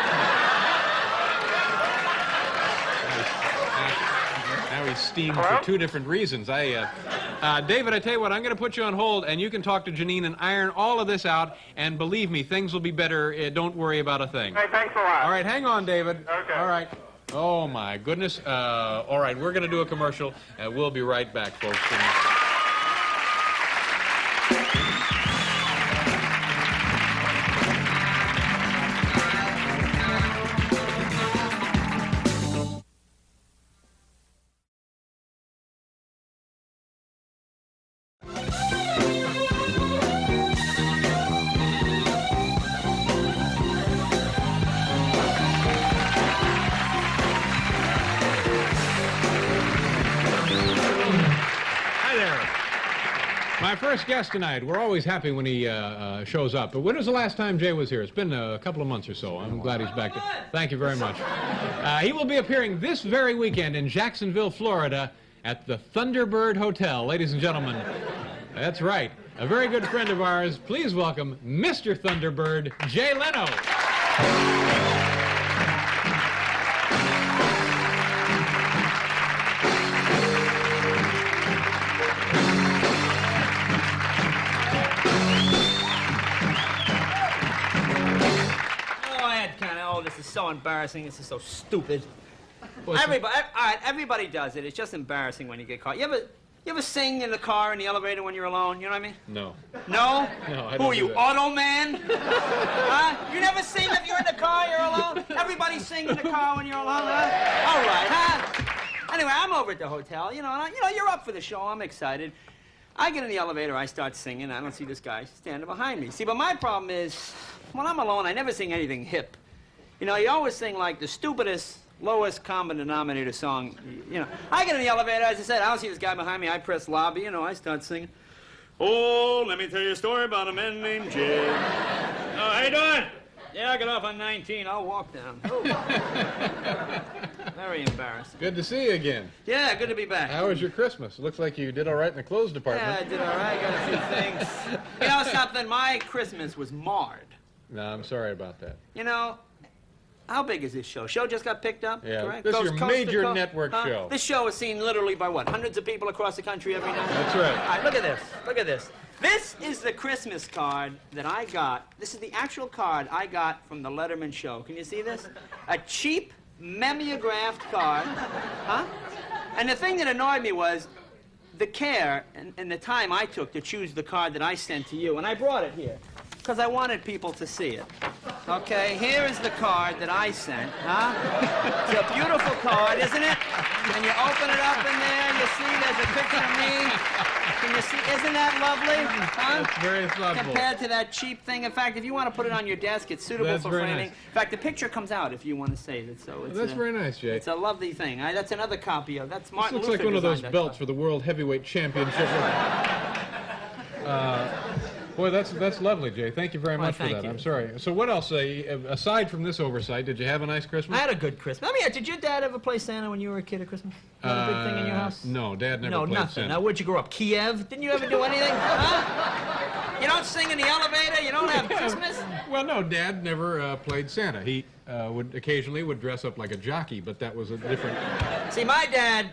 Now he's steamed for two different reasons. David, I tell you what, I'm going to put you on hold, and you can talk to Janine and iron all of this out, and believe me, things will be better. Don't worry about a thing. Hey, thanks a lot. All right, hang on, David. Okay. All right. Oh, my goodness. All right, we're going to do a commercial. We'll be right back, folks. My first guest tonight. We're always happy when he shows up. But when was the last time Jay was here? It's been a couple of months or so. I'm glad he's back. Thank you very much. He will be appearing this very weekend in Jacksonville, Florida at the Thunderbird Hotel. Ladies and gentlemen, that's right. A very good friend of ours. Please welcome Mr. Thunderbird, Jay Leno. This is so embarrassing. This is so stupid. What's Everybody, all right, everybody does it. It's just embarrassing when you get caught. You ever sing in the car, in the elevator when you're alone? You know what I mean? No. No? No, I Who don't are do you, that. Auto Man? Huh? You never sing if you're in the car, you're alone? Everybody sing in the car when you're alone, huh? All right, huh? Anyway, I'm over at the hotel, you know, you're up for the show. I'm excited. I get in the elevator, I start singing. I don't see this guy standing behind me. See, but my problem is, when I'm alone, I never sing anything hip. You know, you always sing like the stupidest, lowest common denominator song. You know, I get in the elevator, as I said, I don't see this guy behind me. I press lobby, you know, I start singing. Oh, let me tell you a story about a man named Jay. Oh, how you doing? Yeah, I got off on 19. I'll walk down. Oh. Very embarrassing. Good to see you again. Yeah, good to be back. How was your Christmas? It looks like you did all right in the clothes department. Yeah, I did all right. Got a few things. You know something? My Christmas was marred. No, I'm sorry about that. You know, how big is this show? Show just got picked up? Yeah, correct? this is Goes your coast to major coast. network show. This show is seen literally by what? Hundreds of people across the country every night? That's right. All right, look at this. Look at this. This is the Christmas card that I got. This is the actual card I got from the Letterman show. Can you see this? A cheap, mimeographed card. Huh? And the thing that annoyed me was the care and the time I took to choose the card that I sent to you. And I brought it here because I wanted people to see it. Okay, here is the card that I sent, huh? It's a beautiful card, isn't it? And you open it up in there, you see there's a picture of me. Can you see, isn't that lovely? Huh? That's very thoughtful. Compared to that cheap thing. In fact, if you want to put it on your desk, it's suitable That's for very framing. nice. In fact, the picture comes out if you want to save it. So it's That's very nice, Jay. It's a lovely thing. That's another copy of. That's This Martin looks Luther like one of those designed that belts card. for the World Heavyweight Championship. Boy, that's lovely, Jay. Thank you very much for thank that. you. I'm sorry. So what else? Aside from this oversight, did you have a nice Christmas? I had a good Christmas. I mean, did your dad ever play Santa when you were a kid at Christmas? Was that a big thing in your house? No, Dad never No, played nothing. Santa. Now, where'd you grow up? Kiev? Didn't you ever do anything? Huh? You don't sing in the elevator? You don't have Christmas? Well, no, Dad never played Santa. He would occasionally dress up like a jockey, but that was a different. See, my dad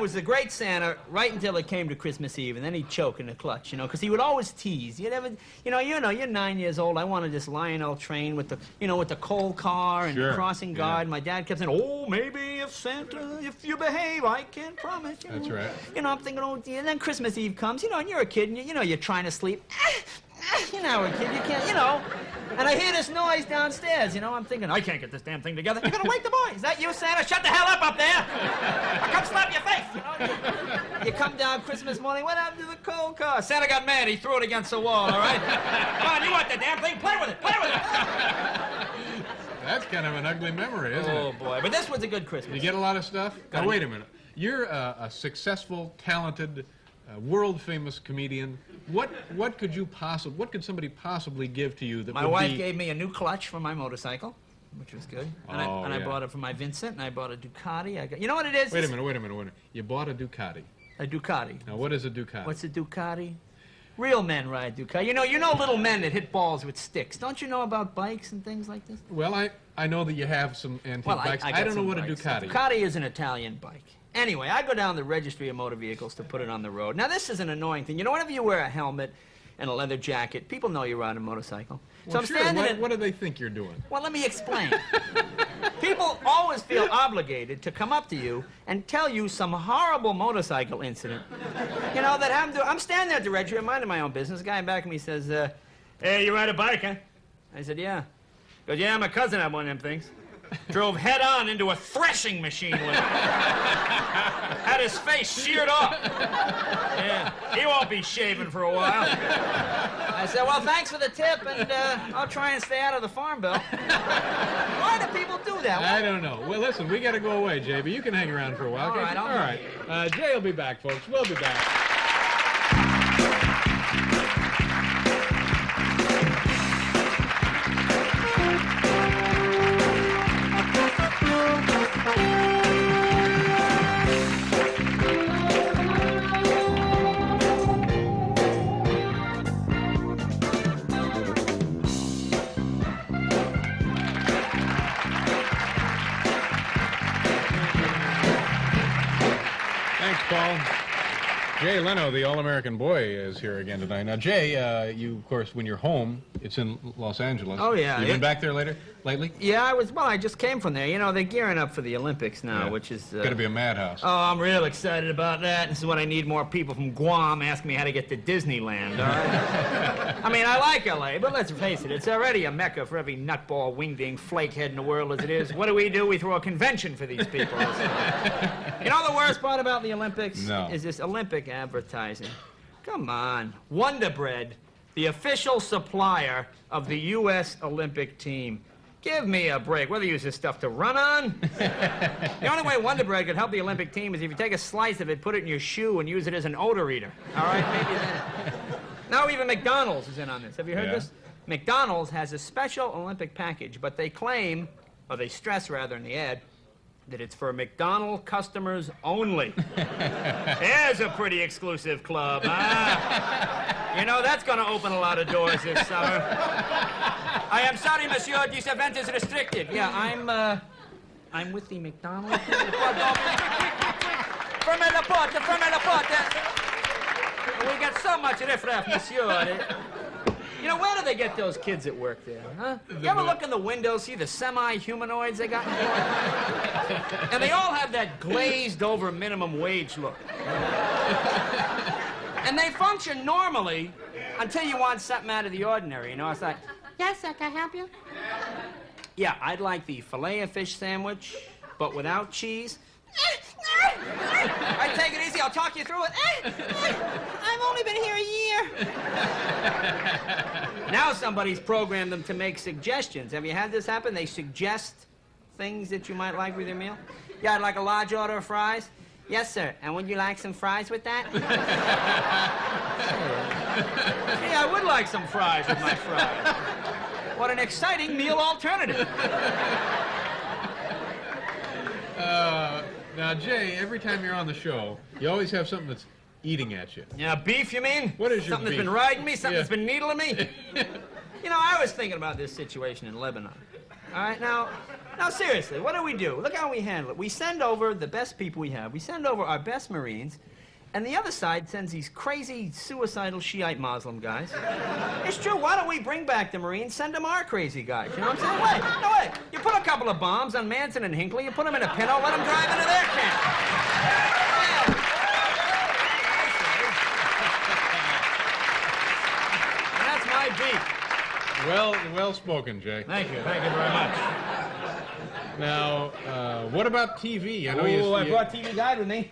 was the great Santa right until it came to Christmas Eve, and then he'd choke in the clutch, you know, because he would always tease. You'd ever, you're 9 years old. I wanted this Lionel train with the coal car and Sure, the crossing guard. yeah. My dad kept saying, "Oh, maybe if Santa, if you behave, I can't promise." You know. That's right. You know, I'm thinking, oh, and then Christmas Eve comes, and you're a kid, and you're trying to sleep. You know, a kid, you can't, And I hear this noise downstairs, I'm thinking, I can't get this damn thing together. You're gonna wake the boy. Is that you, Santa? Shut the hell up there! I'll come slap your face, You come down Christmas morning, what happened to the coal car? Santa got mad, he threw it against the wall, all right? Come on, you want the damn thing? Play with it, play with it! That's kind of an ugly memory, isn't Oh, it? boy, but this was a good Christmas. Did you get a lot of stuff? Got Now, it. wait a minute. You're a successful, talented, world-famous comedian. What could somebody possibly give to you that My would wife be... gave me a new clutch for my motorcycle, which was good. And, Oh, I yeah. bought it for my Vincent, and I bought a Ducati. You know what it is? Wait a minute. You bought a Ducati. A Ducati. Now, what is a Ducati? What's a Ducati? Real men ride Ducati. You know little men that hit balls with sticks. Don't you know about bikes and things like this? Well, I know that you have some antique bikes. got I don't know some what a bikes. Ducati. Ducati is an Italian bike. Anyway, I go down to the Registry of Motor Vehicles to put it on the road. Now, this is an annoying thing. Whenever you wear a helmet and a leather jacket, people know you're riding a motorcycle. Well, I'm sure. standing What do they think you're doing? Well, let me explain. People always feel obligated to come up to you and tell you some horrible motorcycle incident. That happened to... I'm standing there at the registry, minding my own business. A guy back of me says, "Hey, you ride a bike, huh?" I said, "Yeah." He goes, "Yeah, my cousin had one of them things. Drove head-on into a threshing machine with it. Had his face sheared off. Yeah, he won't be shaving for a while." I said, "Well, thanks for the tip, and I'll try and stay out of the farm bill." Why do people do that? I don't know. Well, listen, we got to go away, Jay, but you can hang around for a while. All can't right, you? I'll All right. Jay will be back, folks. We'll be back. Thanks, Paul. Jay Leno, the All-American Boy, is here again tonight. Now, Jay, you, of course, when you're home, it's in Los Angeles. Oh, yeah. You been back there lately? Yeah, I just came from there. They're gearing up for the Olympics now, Yeah. which is... Going to be a madhouse. Oh, I'm real excited about that. This is when I need more people from Guam asking me how to get to Disneyland, all right? I mean, I like L.A., but let's face it, it's already a mecca for every nutball, wing-ding, flakehead in the world as it is. What do? We throw a convention for these people. You know the worst part about the Olympics? No. Is this Olympic advertising. Come on. Wonder Bread, the official supplier of the U.S. Olympic team. Give me a break. What do they use this stuff to run on? The only way Wonder Bread could help the Olympic team is if you take a slice of it, put it in your shoe, and use it as an odor eater. All right, maybe then. Now even McDonald's is in on this. Have you heard Yeah. this? McDonald's has a special Olympic package, but they claim, or they stress rather in the ad, that it's for McDonald's customers only. There's a pretty exclusive club, huh? That's going to open a lot of doors this summer. I am sorry, monsieur, this event is restricted. Yeah, I'm with the McDonald's. Fermez la porte. We got so much riffraff, monsieur. You know, where do they get those kids at work there, huh? You ever look in the window, see the semi-humanoids they got in there? And they all have that glazed-over minimum wage look. And they function normally until you want something out of the ordinary, you know? It's like, yes, sir, can I help you? Yeah, I'd like the filet-o-fish sandwich, but without cheese. I take it easy, I'll talk you through it. I've only been here a year. Now somebody's programmed them to make suggestions. Have you had this happen? They suggest things that you might like with your meal. Yeah, I'd like a large order of fries. Yes, sir. And would you like some fries with that? Yeah, I would like some fries with my fries. What an exciting meal alternative. Now, Jay, every time you're on the show, you always have something that's eating at you. Yeah, beef, you mean? What is your Something beef? that's been riding me? Something that's been needling me? Yeah. You know, I was thinking about this situation in Lebanon. All right, now seriously, what do? Look how we handle it. We send over the best people we have. We send over our best Marines, and the other side sends these crazy, suicidal Shiite Muslim guys. It's true. Why don't we bring back the Marines, send them our crazy guys? You know what I'm saying? Wait. You put a couple of bombs on Manson and Hinckley, you put them in a Pinto, let them drive into their camp. And that's my beat. Well spoken, Jay. Thank you very much. Now, what about TV? I know I brought TV Guide with me.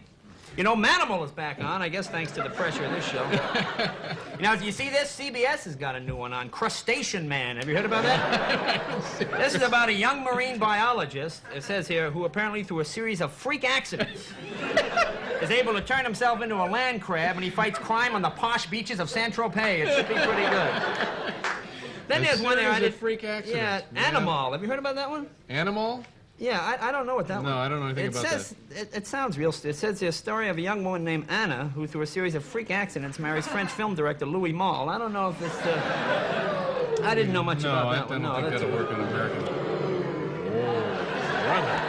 You know, Manimal is back on, I guess thanks to the pressure of this show. Now, you see this? CBS has got a new one on Crustacean Man. Have you heard about that? This is about a young marine biologist, it says here, who apparently through a series of freak accidents is able to turn himself into a land crab, and he fights crime on the posh beaches of Saint-Tropez. It should be pretty good. Then there's one there. Freak accidents. Yeah, Animal. Have you heard about that one? Animal? Yeah, I don't know what that one. No, I don't know anything about that. It sounds real. It says the story of a young woman named Anna who, through a series of freak accidents, marries French film director Louis Malle. I don't know if this. I didn't know much about that one. I don't think that'll work in America. Brother.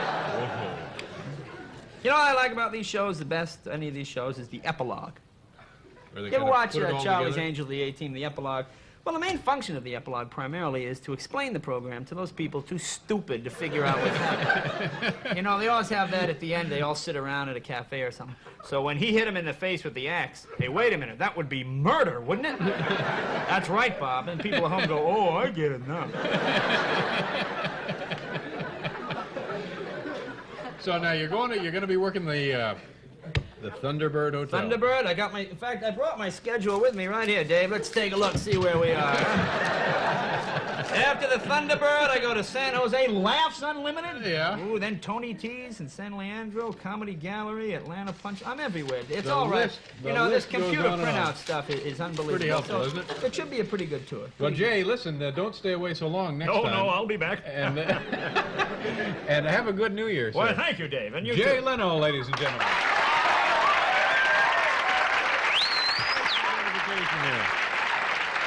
You know what I like about these shows the best? Any of these shows is the epilogue. You ever watch Charlie's Angels, the A-Team, the epilogue? Well, the main function of the epilogue primarily is to explain the program to those people too stupid to figure out what's happening. You know, they always have that at the end. They all sit around at a cafe or something. So when he hit him in the face with the axe, hey, wait a minute, that would be murder, wouldn't it? That's right, Bob. And people at home go, oh, I get it now. So now you're going to be working the Thunderbird Hotel. Thunderbird? In fact, I brought my schedule with me right here, Dave. Let's take a look, see where we are. After the Thunderbird, I go to San Jose, Laughs Unlimited. Yeah. Ooh, then Tony T's in San Leandro, Comedy Gallery, Atlanta Punch. I'm everywhere. It's all right. You know, this computer printout stuff is unbelievable. Pretty helpful, isn't it? It should be a pretty good tour. Well, Jay, listen, don't stay away so long next time. No, I'll be back. And have a good New Year, sir. Well, thank you, Dave. And you Jay too. Leno, ladies and gentlemen.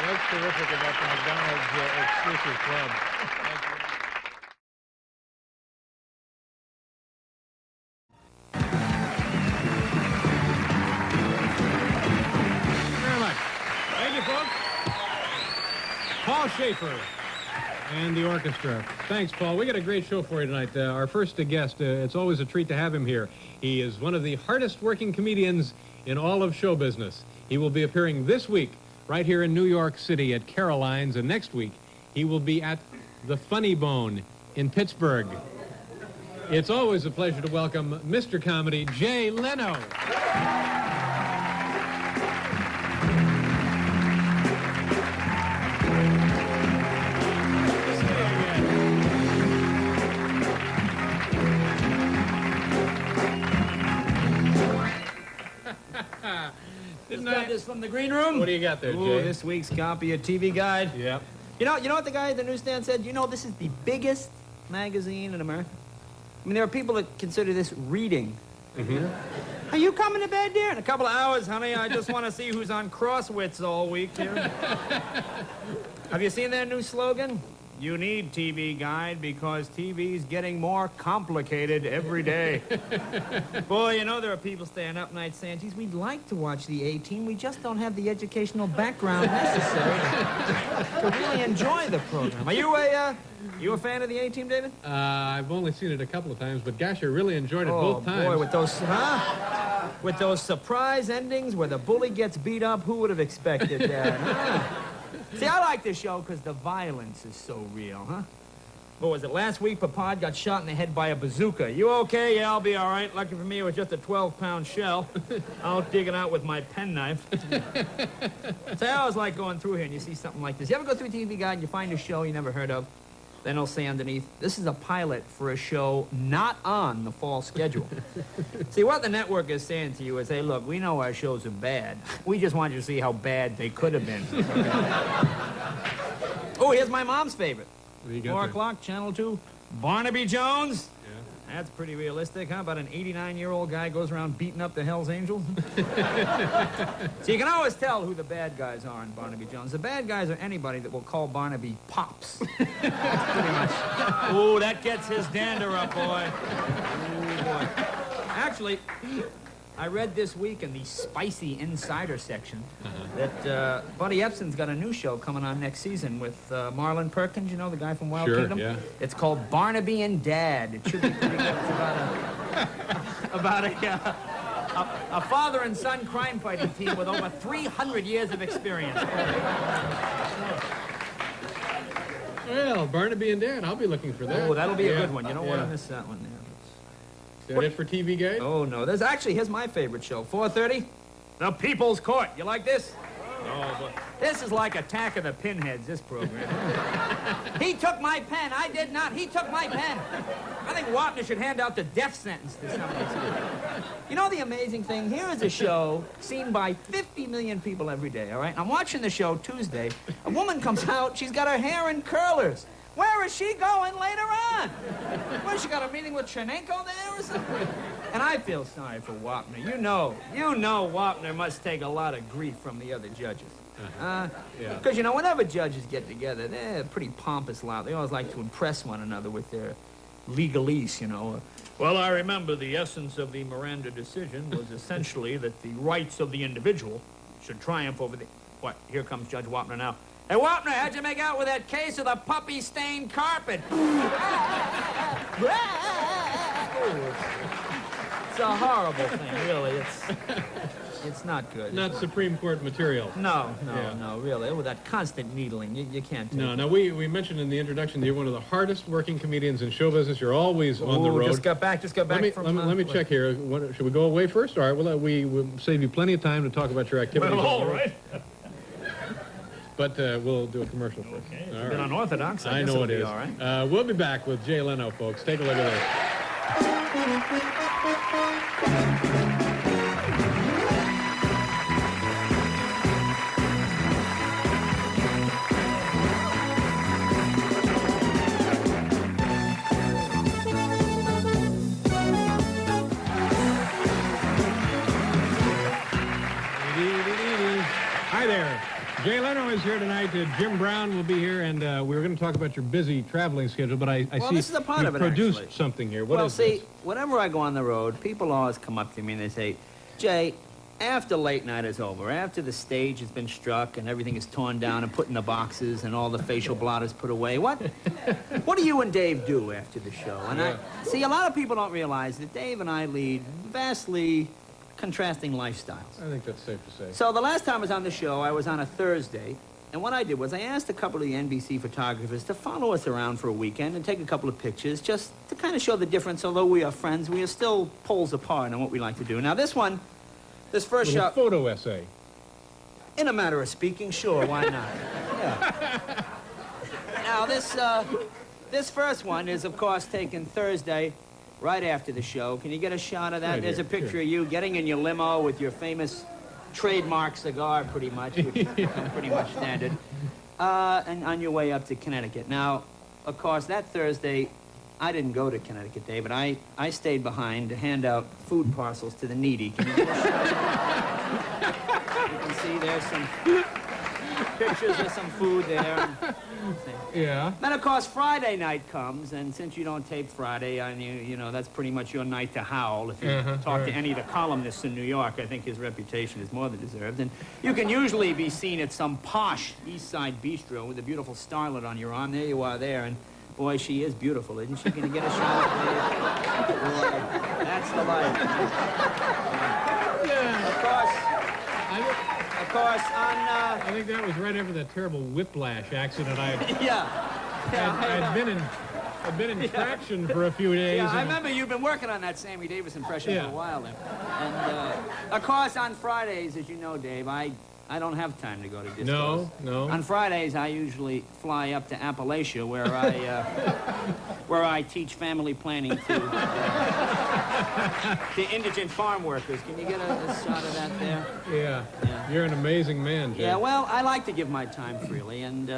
That's terrific about the McDonald's exclusive club. Very much. Thank you, folks. Paul Schaefer and the orchestra. Thanks, Paul. We got a great show for you tonight. Our first guest, it's always a treat to have him here. He is one of the hardest working comedians in all of show business. He will be appearing this week right here in New York City at Caroline's, and next week he will be at the Funny Bone in Pittsburgh. It's always a pleasure to welcome Mr. Comedy, Jay Leno. Just got this from the green room. What do you got there, Ooh, Jay? this week's copy of TV Guide. Yep. You know what the guy at the newsstand said? You know, this is the biggest magazine in America. I mean, there are people that consider this reading. Mm-hmm. Are you coming to bed, dear? In a couple of hours, honey. I just want to see who's on Crosswits all week, dear. Have you seen their new slogan? You need TV Guide because TV's getting more complicated every day. Boy, you know there are people staying up nights saying, geez, we'd like to watch the A-Team. We just don't have the educational background necessary to really enjoy the program. Are you a fan of the A-Team, David? I've only seen it a couple of times, but gosh, I really enjoyed it both times. Oh, boy, with those surprise endings where the bully gets beat up, who would have expected that? See, I like this show because the violence is so real, huh? What was it, last week Papad got shot in the head by a bazooka. You okay? Yeah, I'll be all right. Lucky for me, it was just a 12-pound shell. I'll dig it out with my penknife. So I always like going through here and you see something like this. You ever go through TV Guide and you find a show you never heard of? Then it'll say underneath, this is a pilot for a show not on the fall schedule. See, what the network is saying to you is, hey, look, we know our shows are bad. We just want you to see how bad they could have been. Oh, here's my mom's favorite. 4 o'clock, Channel 2, Barnaby Jones. Yeah. That's pretty realistic, huh? About an 89-year-old guy goes around beating up the Hells Angels. So you can always tell who the bad guys are in Barnaby Jones. The bad guys are anybody that will call Barnaby Pops. That's pretty much. Oh, that gets his dander up, boy. Oh, boy. Actually, I read this week in the Spicy Insider section that Buddy Epson's got a new show coming on next season with Marlon Perkins, you know, the guy from Wild Kingdom? Yeah. It's called Barnaby and Dad. It should be pretty good. It's about a father and son crime fighting team with over 300 years of experience. Well, Barnaby and Dad, I'll be looking for that. Oh, that'll be a good one. You don't want to miss that one there. Is that it for TV Guide? Oh, no. Here's my favorite show. 4:30, The People's Court. You like this? Oh, boy. This is like Attack of the Pinheads, this program. He took my pen. I did not. He took my pen. I think Wapner should hand out the death sentence to some of these people. You know the amazing thing? Here is a show seen by 50 million people every day, all right? I'm watching the show Tuesday. A woman comes out. She's got her hair in curlers. Where is she going later on? What, she got a meeting with Chernenko there or something? And I feel sorry for Wapner. You know Wapner must take a lot of grief from the other judges. Because, you know, whenever judges get together, they're a pretty pompous lot. They always like to impress one another with their legalese, you know. Well, I remember the essence of the Miranda decision was essentially that the rights of the individual should triumph over the... What? Here comes Judge Wapner now. Hey, Wapner, how'd you make out with that case of the puppy-stained carpet? It's a horrible thing, really. It's not good. Not Supreme Court material. No, really. With that constant needling, you can't take it. No, we mentioned in the introduction that you're one of the hardest working comedians in show business. You're always on the road. Just got back from... Let me check here. Should we go away first? All right, we'll save you plenty of time to talk about your activities. Well, all right. But we'll do a commercial first. Okay, it's a bit unorthodox. I know it is. All right. We'll be back with Jay Leno, folks. Take a look at Hi there. Jay Leno is here tonight. Jim Brown will be here, and we were going to talk about your busy traveling schedule, but I see this is a part of it, produced actually. something here. Well, see, whenever I go on the road, people always come up to me and they say, Jay, after late night is over, after the stage has been struck and everything is torn down and put in the boxes and all the facial blotters put away, what do you and Dave do after the show? And see, a lot of people don't realize that Dave and I lead vastly contrasting lifestyles. I think that's safe to say. So the last time I was on the show, I was on a Thursday, and what I did was I asked a couple of the NBC photographers to follow us around for a weekend and take a couple of pictures just to kind of show the difference. Although we are friends, we are still poles apart on what we like to do. Now this first shot... photo essay. In a matter of speaking, sure, why not? Yeah. Now this first one is, of course, taken Thursday, right after the show. Can you get a shot of that? Right There's here, a picture sure. of you getting in your limo with your famous trademark cigar, pretty much, which is pretty much standard, and on your way up to Connecticut. Now, of course, that Thursday, I didn't go to Connecticut, Dave, but I stayed behind to hand out food parcels to the needy. Can you get a shot? You can see there's some... pictures of some food there. Yeah. Then, of course, Friday night comes, and since you don't tape Friday, I mean, you know, that's pretty much your night to howl. If you talk to any of the columnists in New York, I think his reputation is more than deserved. And you can usually be seen at some posh East Side bistro with a beautiful starlet on your arm. There you are there, and boy, she is beautiful, isn't she? Can you get a shot of her? Boy, that's the life. Of course, I think that was right after that terrible whiplash accident I'd been in traction for a few days. Yeah, I remember you've been working on that Sammy Davis impression for a while then. And, of course, on Fridays, as you know, Dave, I don't have time to go to discos. No. On Fridays, I usually fly up to Appalachia, where I teach family planning to indigent farm workers. Can you get a shot of that there? Yeah. You're an amazing man, Jay. Yeah, well, I like to give my time freely, and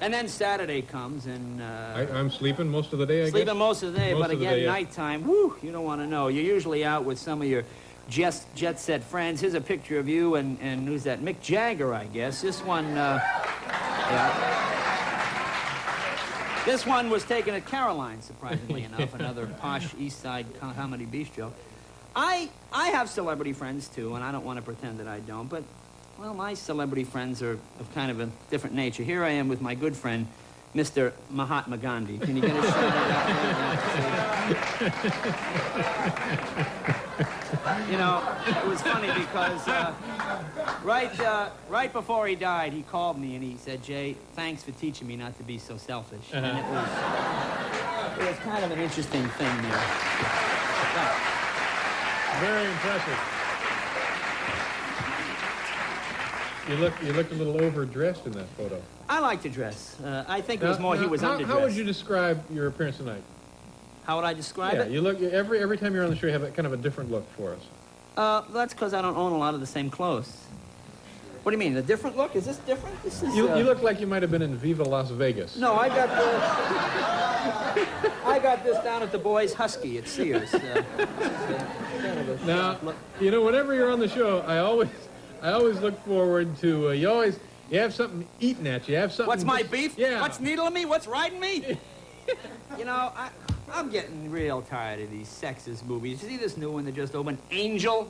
then Saturday comes, and... I'm sleeping most of the day, I guess? Sleeping most of the day, but again, day, nighttime, whoo, you don't want to know. You're usually out with some of your jet-set friends. Here's a picture of you and who's that? Mick Jagger, I guess. This one, This one was taken at Caroline's, surprisingly enough, another posh East Side comedy bistro. I have celebrity friends, too, and I don't want to pretend that I don't, but, well, my celebrity friends are of kind of a different nature. Here I am with my good friend, Mr. Mahatma Gandhi. Can you get a shot of that? You know, it was funny because right before he died, he called me and he said, Jay, thanks for teaching me not to be so selfish. And it was kind of an interesting thing there. Yeah. Very impressive. You looked a little overdressed in that photo. I like to dress. I think it was more he was underdressed. How would you describe your appearance tonight? How would I describe it? Yeah, you look every time you're on the show, you have kind of a different look for us. That's because I don't own a lot of the same clothes. What do you mean, a different look? Is this different? This is. You look like you might have been in Viva Las Vegas. No, I got this down at the Boys Husky at Sears. Now, you know, whenever you're on the show, I always look forward to you have something eating at you. You have something. What's my beef? Yeah. What's needling me? What's riding me? You know, I'm getting real tired of these sexist movies. You see this new one that just opened, Angel?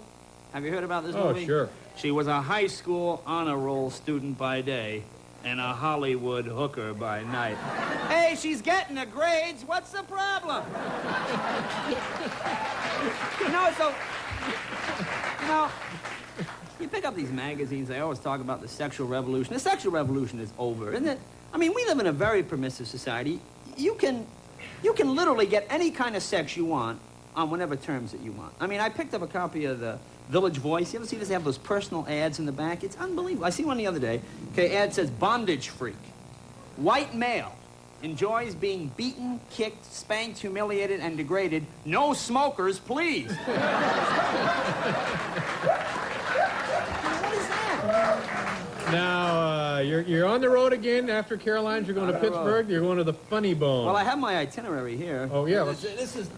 Have you heard about this movie? Oh, sure. She was a high school honor roll student by day and a Hollywood hooker by night. Hey, she's getting the grades. What's the problem? You pick up these magazines, they always talk about the sexual revolution. The sexual revolution is over, isn't it? I mean, we live in a very permissive society. You can literally get any kind of sex you want on whatever terms that you want. I mean, I picked up a copy of the Village Voice. You ever see this? They have those personal ads in the back. It's unbelievable. I see one the other day. Okay, ad says, bondage freak. White male. Enjoys being beaten, kicked, spanked, humiliated, and degraded. No smokers, please. What is that? Now, you're on the road again after Caroline's. You're going to Pittsburgh. You're going to the Funny Bone. Well, I have my itinerary here. Oh, yeah. This is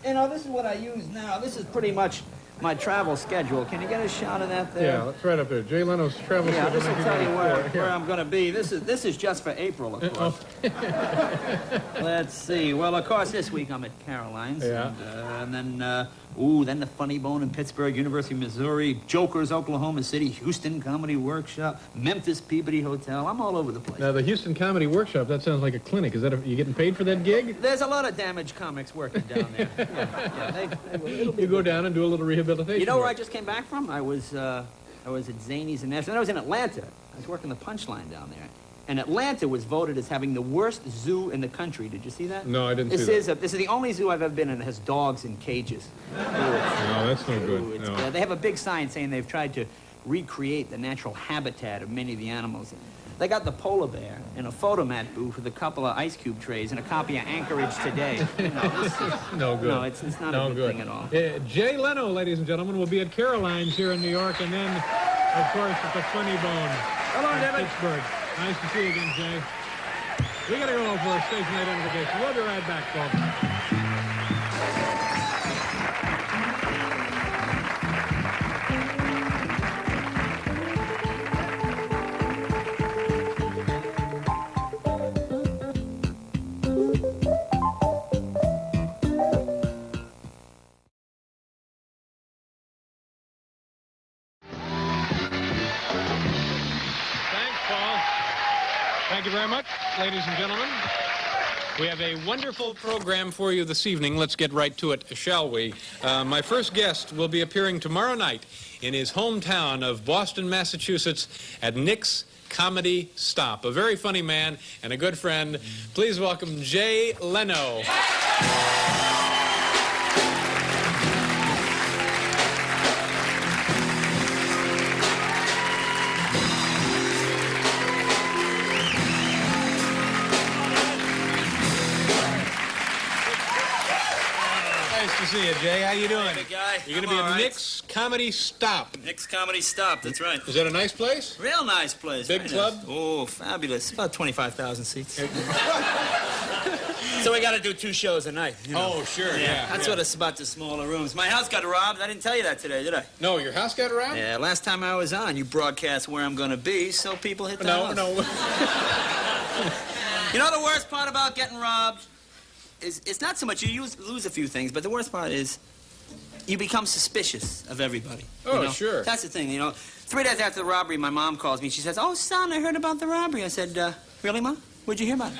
what I use now. This is pretty much my travel schedule. Can you get a shot of that there? Yeah, that's right up there. Jay Leno's travel schedule. Yeah, this will tell you where Yeah. I'm going to be. This is just for April, of course. Let's see. Well, of course, this week I'm at Caroline's. Yeah. And then the Funny Bone in Pittsburgh, University of Missouri, Jokers, Oklahoma City, Houston Comedy Workshop, Memphis Peabody Hotel. I'm all over the place. Now, the Houston Comedy Workshop, that sounds like a clinic. Is that you getting paid for that gig? There's a lot of damaged comics working down there. You go down and do a little rehabilitation. You know where I just came back from? I was at Zanies and Nash. Then I was in Atlanta. I was working the Punchline down there. And Atlanta was voted as having the worst zoo in the country. Did you see that? No, I didn't see that. This is the only zoo I've ever been in that has dogs in cages. No, that's no good. No. They have a big sign saying they've tried to recreate the natural habitat of many of the animals. They got the polar bear in a photomat booth with a couple of ice cube trays and a copy of Anchorage Today. No good. No, it's not a good thing at all. Jay Leno, ladies and gentlemen, will be at Caroline's here in New York, and then, of course, at the Funny Bone. Hello, David. Pittsburgh. Nice to see you again, Jay. We got to go for a station identification. We'll be right back, folks. very much, ladies and gentlemen. We have a wonderful program for you this evening. Let's get right to it, shall we? My first guest will be appearing tomorrow night in his hometown of Boston, Massachusetts at Nick's Comedy Stop. A very funny man and a good friend. Please welcome Jay Leno. Nice to see you, Jay. How you doing? Hey, guy. You're going to be at Nick's Comedy Stop. Nick's Comedy Stop, that's right. Is that a nice place? Real nice place. Big very club? Nice. Oh, fabulous. About 25,000 seats. So we got to do 2 shows a night. You know? Oh, sure, yeah. That's what it's about, the smaller rooms. My house got robbed. I didn't tell you that today, did I? No, your house got robbed? Yeah, last time I was on, you broadcast where I'm going to be, so people hit the house. No. You know the worst part about getting robbed? It's not so much you lose a few things, but the worst part is you become suspicious of everybody. Oh, you know? sure. That's the thing, you know. 3 days after the robbery, my mom calls me. She says, "Oh, son, I heard about the robbery." I said, "Really, Mom? Where'd you hear about it?"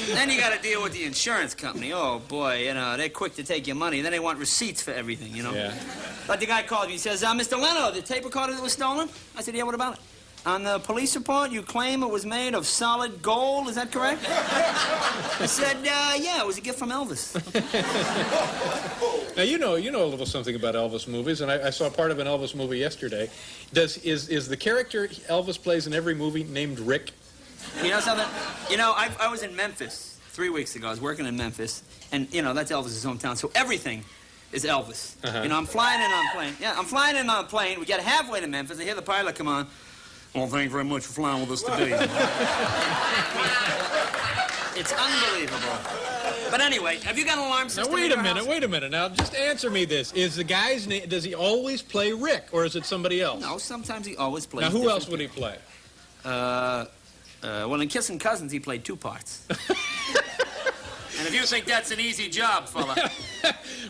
Then you got to deal with the insurance company. Oh, boy, you know, they're quick to take your money. Then they want receipts for everything, you know. Yeah. But the guy called me. He says, "Mr. Leno, the tape recorder that was stolen?" I said, "Yeah, what about it?" "On the police report, you claim it was made of solid gold. Is that correct?" I said, "Yeah, it was a gift from Elvis." Now, you know a little something about Elvis movies, and I saw part of an Elvis movie yesterday. Is the character Elvis plays in every movie named Rick? You know something? You know, I was in Memphis 3 weeks ago. I was working in Memphis, and, you know, that's Elvis's hometown, so everything is Elvis. Uh-huh. You know, I'm flying in on a plane. Yeah, I'm flying in on a plane. We get halfway to Memphis. I hear the pilot come on. "Well, thank you very much for flying with us today." It's unbelievable. But anyway, have you got an alarm system? Now, wait in a your house? minute. Now, just answer me this. Is the guy's name, does he always play Rick, or is it somebody else? No, sometimes he always plays. Now, who different else would he play? Well, in Kissing Cousins, he played 2 parts. And if you think that's an easy job, fella.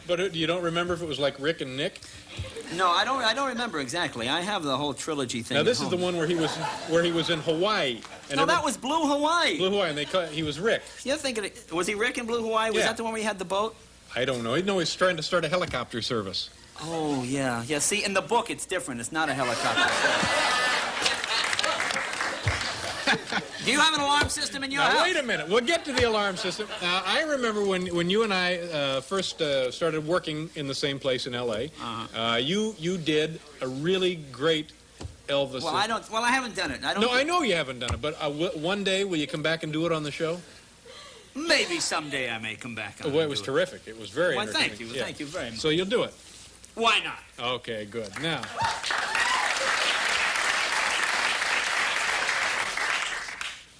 But you don't remember if it was like Rick and Nick? No, I don't remember exactly. I have the whole trilogy thing. Now, this at is the home. one where he was in Hawaii. And No, that was Blue Hawaii. Blue Hawaii, and he was Rick. You're thinking, was he Rick in Blue Hawaii? Was Yeah. that the one where he had the boat? I don't know. No, he's trying to start a helicopter service. Oh, yeah. Yeah, see, in the book, it's different. It's not a helicopter. Do you have an alarm system in your Now, house? wait a minute. We'll get to the alarm system. Now, I remember when you and I first started working in the same place in L.A., you did a really great Elvis. Well, I haven't done it. No, I know you haven't done it, but one day, will you come back and do it on the show? Maybe someday I may come back on. Well, it was terrific. It was very Well, entertaining. thank you. Yeah. Thank you very much. So you'll do it? Why not? Okay, good. Now,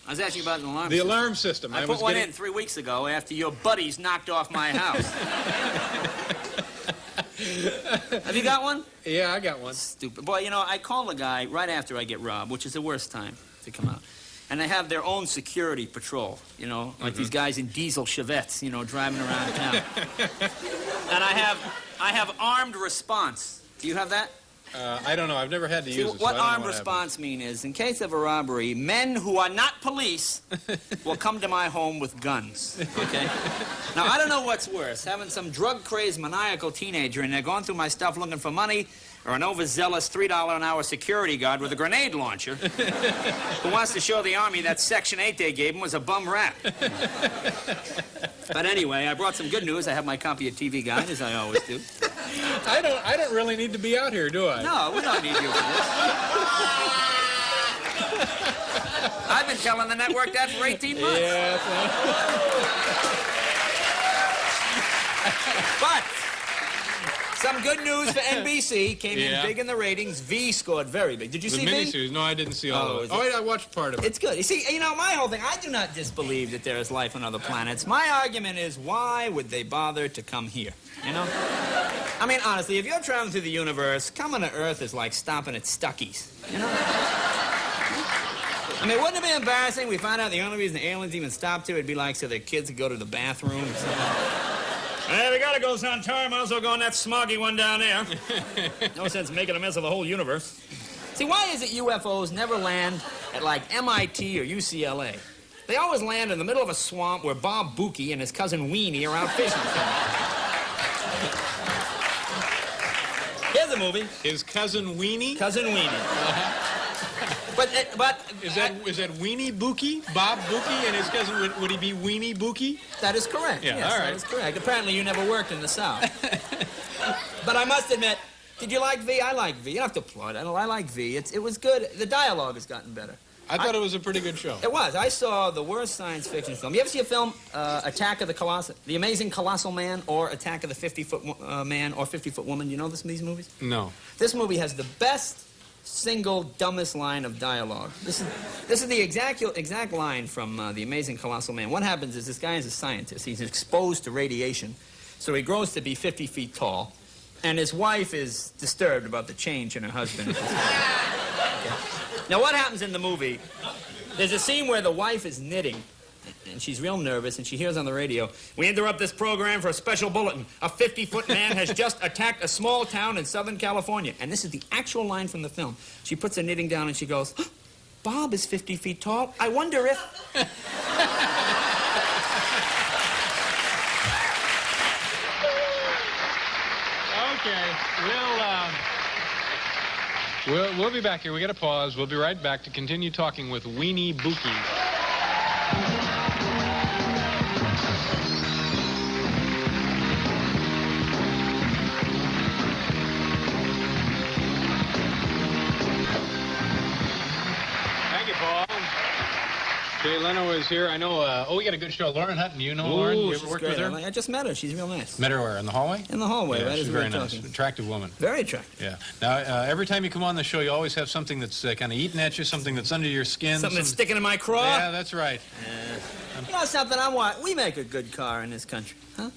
I was asking about an alarm the system. alarm system. I put one in 3 weeks ago after your buddies knocked off my house. Have you got one? Yeah, I got one. Stupid. Boy, you know, I call the guy right after I get robbed, which is the worst time to come out. And they have their own security patrol, you know, like these guys in diesel Chevettes, you know, driving around town. And I have armed response. Do you have that? I don't know. I've never had to See, use it. what so I don't know armed response mean is, in case of a robbery, men who are not police will come to my home with guns, okay? Now, I don't know what's worse, having some drug-crazed, maniacal teenager in there going through my stuff looking for money, or an overzealous $3 an hour security guard with a grenade launcher who wants to show the Army that Section 8 they gave him was a bum rap. But anyway, I brought some good news. I have my copy of TV Guide, as I always do. I don't really need to be out here, do I? No, we don't need you for this. I've been telling the network that for 18 months. Yeah. But some good news for NBC. Came in Yeah. big in the ratings. V scored very big. Did you The see V? miniseries. No, I didn't see all Oh, of is it. it- Oh, I watched part of it. It's good. You see, you know, my whole thing, I do not disbelieve that there is life on other planets. My argument is, why would they bother to come here? You know? I mean, honestly, if you're traveling through the universe, coming to Earth is like stopping at Stuckey's. You know? I mean, wouldn't it be embarrassing? We found out the only reason the aliens even stopped here would be like so their kids could go to the bathroom or something. Hey, we gotta go on time. Might as well go on that smoggy one down there. No sense making a mess of the whole universe. See, why is it UFOs never land at like MIT or UCLA. They always land in the middle of a swamp where Bob Bookie and his cousin Weenie are out fishing. Here's a movie. His cousin Weenie? Cousin Weenie. But is that Weenie Bookie? Bob Bookie and his cousin, would he be Weenie Bookie? That is correct. Yeah, yes, all right. That is correct. Apparently you never worked in the South. But I must admit, did you like V? I like V. You don't have to applaud. I like V. It was good. The dialogue has gotten better. I thought it was a pretty good show. It was. I saw the worst science fiction film. You ever see a film, Attack of the Amazing Colossal Man, or Attack of the 50-Foot Man, or 50-Foot Woman? You know these movies? No. This movie has the best single dumbest line of dialogue. This is the exact line from The Amazing Colossal Man. What happens is this guy is a scientist. He's exposed to radiation, so he grows to be 50 feet tall, and his wife is disturbed about the change in her husband. Now, what happens in the movie, there's a scene where the wife is knitting, and she's real nervous, and she hears on the radio, "We interrupt this program for a special bulletin. A 50-foot man has just attacked a small town in Southern California." And this is the actual line from the film. She puts her knitting down, and she goes, "Bob is 50 feet tall. I wonder if..." Okay, we'll be back here. We got to pause. We'll be right back to continue talking with Weenie Bookie. Thank you, Paul. Jay Leno is here. I know, we got a good show. Lauren Hutton, you know Lauren? You ever worked with her? I just met her. She's real nice. Met her where? In the hallway? In the hallway, yeah, right? She's very nice. Talking. Attractive woman. Very attractive. Yeah. Now, every time you come on the show, you always have something that's kind of eating at you, something that's under your skin. Something that's sticking in my craw? Yeah, that's right. You know something? We make a good car in this country, huh?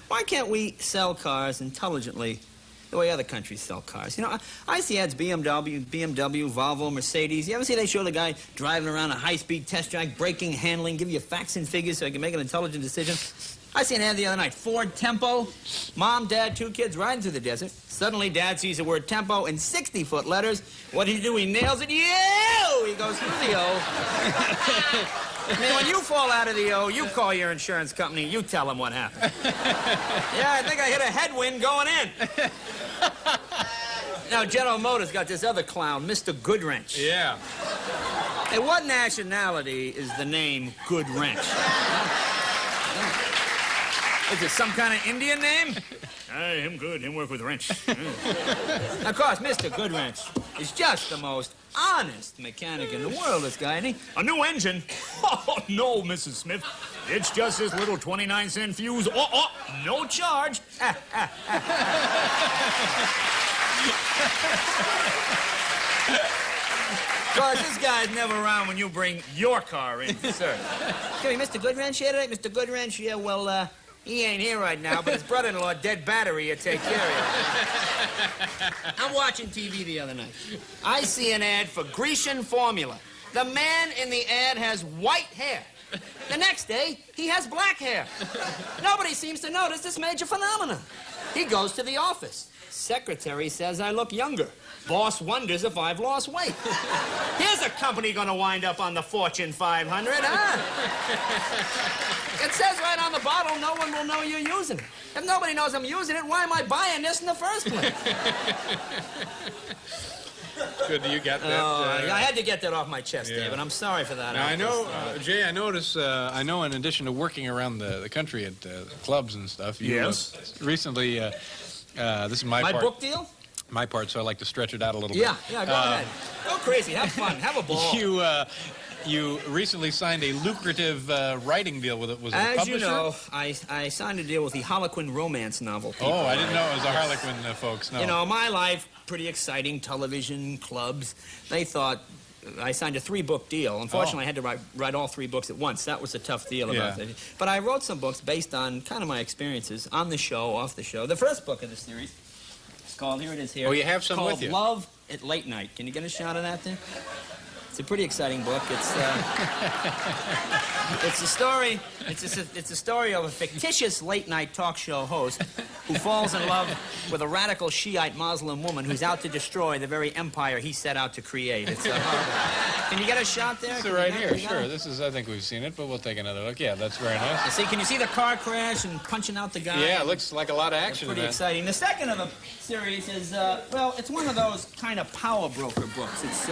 Why can't we sell cars intelligently the way other countries sell cars? You know, I see ads, BMW, Volvo, Mercedes. You ever see they show the guy driving around a high-speed test track, braking, handling, give you facts and figures so he can make an intelligent decision? I seen an ad the other night, Ford Tempo. Mom, Dad, 2 kids riding through the desert. Suddenly, Dad sees the word Tempo in 60-foot letters. What does he do? He nails it. Yo! He goes through the O. I mean, when you fall out of the O, you call your insurance company, you tell them what happened. Yeah, I think I hit a headwind going in. Now, General Motors got this other clown, Mr. Goodwrench. Yeah. Hey, what nationality is the name Goodwrench? Is it some kind of Indian name? Him good, him work with wrench. Of course, Mr. Goodwrench is just the most honest mechanic in the world, this guy, isn't he? A new engine? Oh, no, Mrs. Smith. It's just this little 29-cent fuse. Oh, no charge. Of course, this guy's never around when you bring your car in, sir. Give me Mr. Goodwrench here today? Mr. Goodwrench, yeah, well, he ain't here right now, but his brother-in-law, dead battery, will take care of you. I'm watching TV the other night. I see an ad for Grecian formula. The man in the ad has white hair. The next day, he has black hair. Nobody seems to notice this major phenomenon. He goes to the office. Secretary says I look younger. Boss wonders if I've lost weight. Here's a company gonna wind up on the Fortune 500, huh? It says right on the bottle, no one will know you're using it. If nobody knows I'm using it, why am I buying this in the first place? Good, you got that. I had to get that off my chest, yeah. David. I'm sorry for that. Now, I know, Jay, I notice, I know in addition to working around the country at clubs and stuff, you recently, this is my part. My book deal? My part, so I like to stretch it out a little bit. Yeah, go ahead. Go crazy, have fun, have a ball. You recently signed a lucrative writing deal with it. Was it a publisher? As you know, I signed a deal with the Harlequin romance novel people. Oh, I didn't know it was the Harlequin folks. No. You know, my life, pretty exciting, television, clubs. They thought I signed a 3-book deal. Unfortunately, I had to write all 3 books at once. That was a tough deal about it. But I wrote some books based on kind of my experiences on the show, off the show. The first book of the series is called, here it is here. Oh, you have some with you. It's called Love at Late Night. Can you get a shot of that there? It's a pretty exciting book. It's it's a story. It's a story of a fictitious late-night talk show host who falls in love with a radical Shiite Muslim woman who's out to destroy the very empire he set out to create. It's horrible. Can you get a shot there? It's right here, sure. This is, I think we've seen it, but we'll take another look. Yeah, that's very nice. See, can you see the car crash and punching out the guy? Yeah, it looks like a lot of action. Pretty exciting. The second of the series is, well, it's one of those kind of power broker books. It's,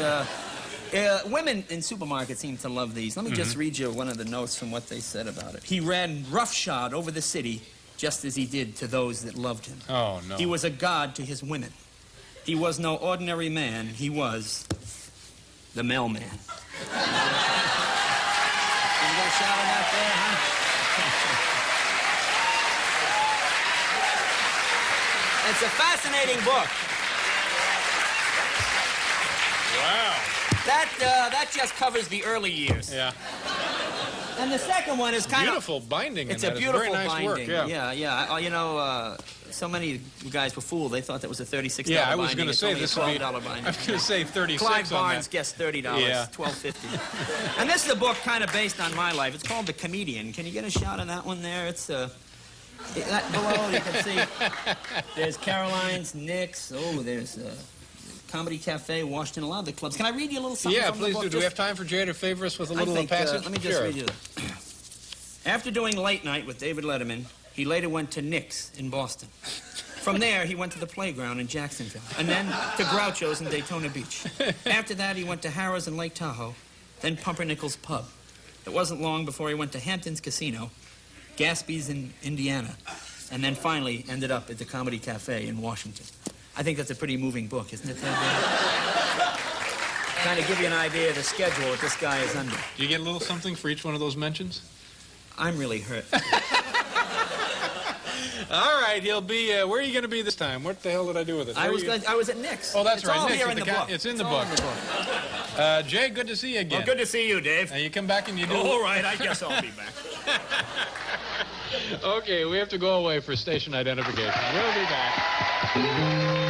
women in supermarkets seem to love these. Let me just read you one of the notes from what they said about it. He ran roughshod over the city just as he did to those that loved him. Oh, no. He was a god to his women. He was no ordinary man. He was the mailman. Can you get a shot of that there, huh? It's a fascinating book. Wow. That just covers the early years. Yeah. And the second one is kind beautiful binding. It's in a that. beautiful It's very nice binding. Work, yeah. Yeah. You know, so many guys were fooled. They thought that was a $36 Yeah, I was binding. going to say It's this only would a be. $12 binding. I was going to say 36 Clive on Barnes that. guessed $30. Yeah. $12.50. And this is a book kind of based on my life. It's called The Comedian. Can you get a shot of that one there? It's that below you can see. There's Caroline's, Nick's. Oh, there's Comedy Cafe, Washington. A lot of the clubs. Can I read you a little something? Yeah, from the please book? do. Do we have time for Jay to favor us with a little I think, passage? let me just Sure. read you that. After doing Late Night with David Letterman, he later went to Nick's in Boston. From there, he went to the Playground in Jacksonville, and then to Groucho's in Daytona Beach. After that, he went to Harrah's in Lake Tahoe, then Pumpernickel's Pub. It wasn't long before he went to Hampton's Casino, Gaspy's in Indiana, and then finally ended up at the Comedy Cafe in Washington. I think that's a pretty moving book, isn't it? Kind of give you an idea of the schedule that this guy is under. Do you get a little something for each one of those mentions? I'm really hurt. All right, he'll be. Where are you going to be this time? What the hell did I do with it? I was at Nick's. Oh, that's it's right. All Nick's here at in the the book. It's in the all book. in the book. Jay, good to see you again. Well, good to see you, Dave. Now you come back and you do. All right, I guess I'll be back. Okay, we have to go away for station identification. We'll be back.